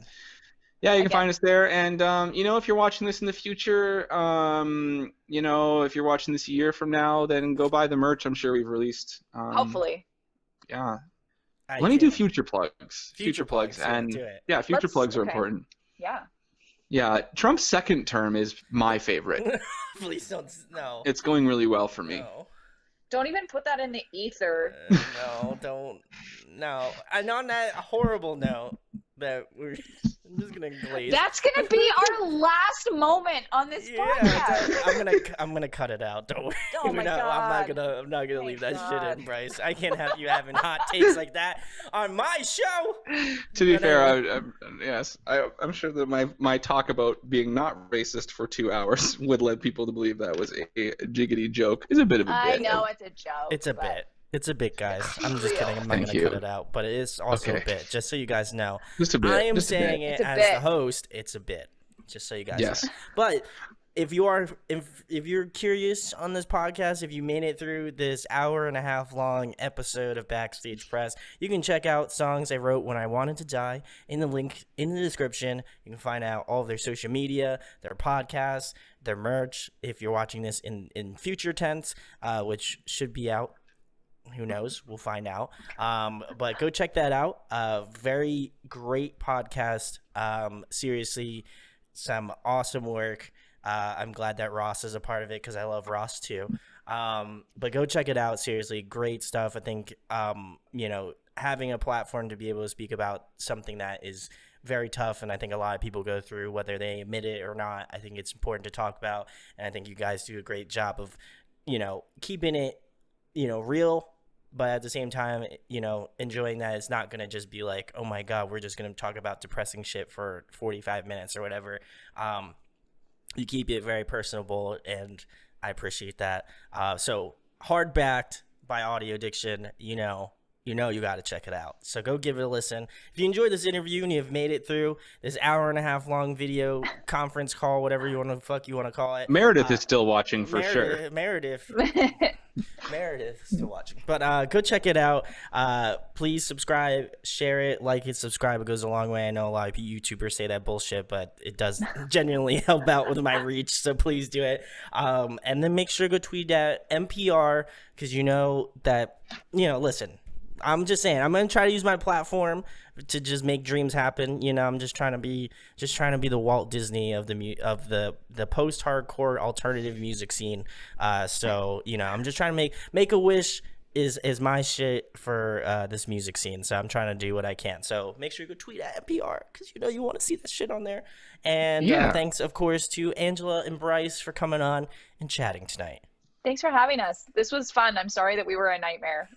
Yeah, you can Again. find us there. And, if you're watching this in the future, if you're watching this a year from now, then go buy the merch I'm sure we've released. hopefully. Yeah. I Let me do can't- future plugs. Future plugs, yeah, And do it. yeah, future plugs are okay. important. Yeah. Yeah, Trump's second term is my favorite. Please don't. No. It's going really well for me. No. Don't even put that in the ether. No, don't. No. And on that horrible note, I'm just gonna glaze. That's gonna be our last moment on this podcast. I'm gonna cut it out. Don't worry. Oh my God. I'm not gonna leave that Thank shit God. in, Bryce. I can't have you having hot takes like that on my show. To be But fair, I'm sure that my talk about being not racist for 2 hours would lead people to believe that was a jiggity joke. Is a bit of a bit. I know it's a joke. It's a but bit. It's a bit, guys. I'm just kidding. I'm not Thank gonna you. cut it out, but it is also Okay. a bit. Just so you guys know, Just a bit. I am just a bit. saying it It's a as bit. the host. It's a bit. Just so you guys Yes. know. But if you're curious on this podcast, if you made it through this hour and a half long episode of Backstage Press, you can check out songs I wrote when I wanted to die in the link in the description. You can find out all of their social media, their podcasts, their merch. If you're watching this in future tense, which should be out. Who knows? We'll find out. But go check that out. Very great podcast. Seriously, some awesome work. I'm glad that Ross is a part of it because I love Ross too. But go check it out. Seriously, great stuff. I think, having a platform to be able to speak about something that is very tough, and I think a lot of people go through, whether they admit it or not, I think it's important to talk about. And I think you guys do a great job of, keeping it, real, but at the same time, enjoying that it's not going to just be like, oh my God, we're just going to talk about depressing shit for 45 minutes or whatever. You keep it very personable, and I appreciate that. So Hard Backed by Audio Addiction, you got to check it out. So go give it a listen. If you enjoyed this interview and you've made it through this hour-and-a-half long video conference call, whatever you want to call it. Meredith is still watching for sure. Meredith is still watching. But go check it out. Please subscribe, share it, like it, subscribe. It goes a long way. I know a lot of YouTubers say that bullshit, but it does genuinely help out with my reach. So please do it. And then make sure to go tweet at NPR, because listen, I'm just saying, I'm going to try to use my platform to just make dreams happen. I'm just trying to be the Walt Disney of the post-hardcore alternative music scene. So I'm just trying to make a wish is my shit for this music scene. So I'm trying to do what I can. So make sure you go tweet at NPR, because you want to see that shit on there. And thanks, of course, to Angela and Bryce for coming on and chatting tonight. Thanks for having us. This was fun. I'm sorry that we were a nightmare.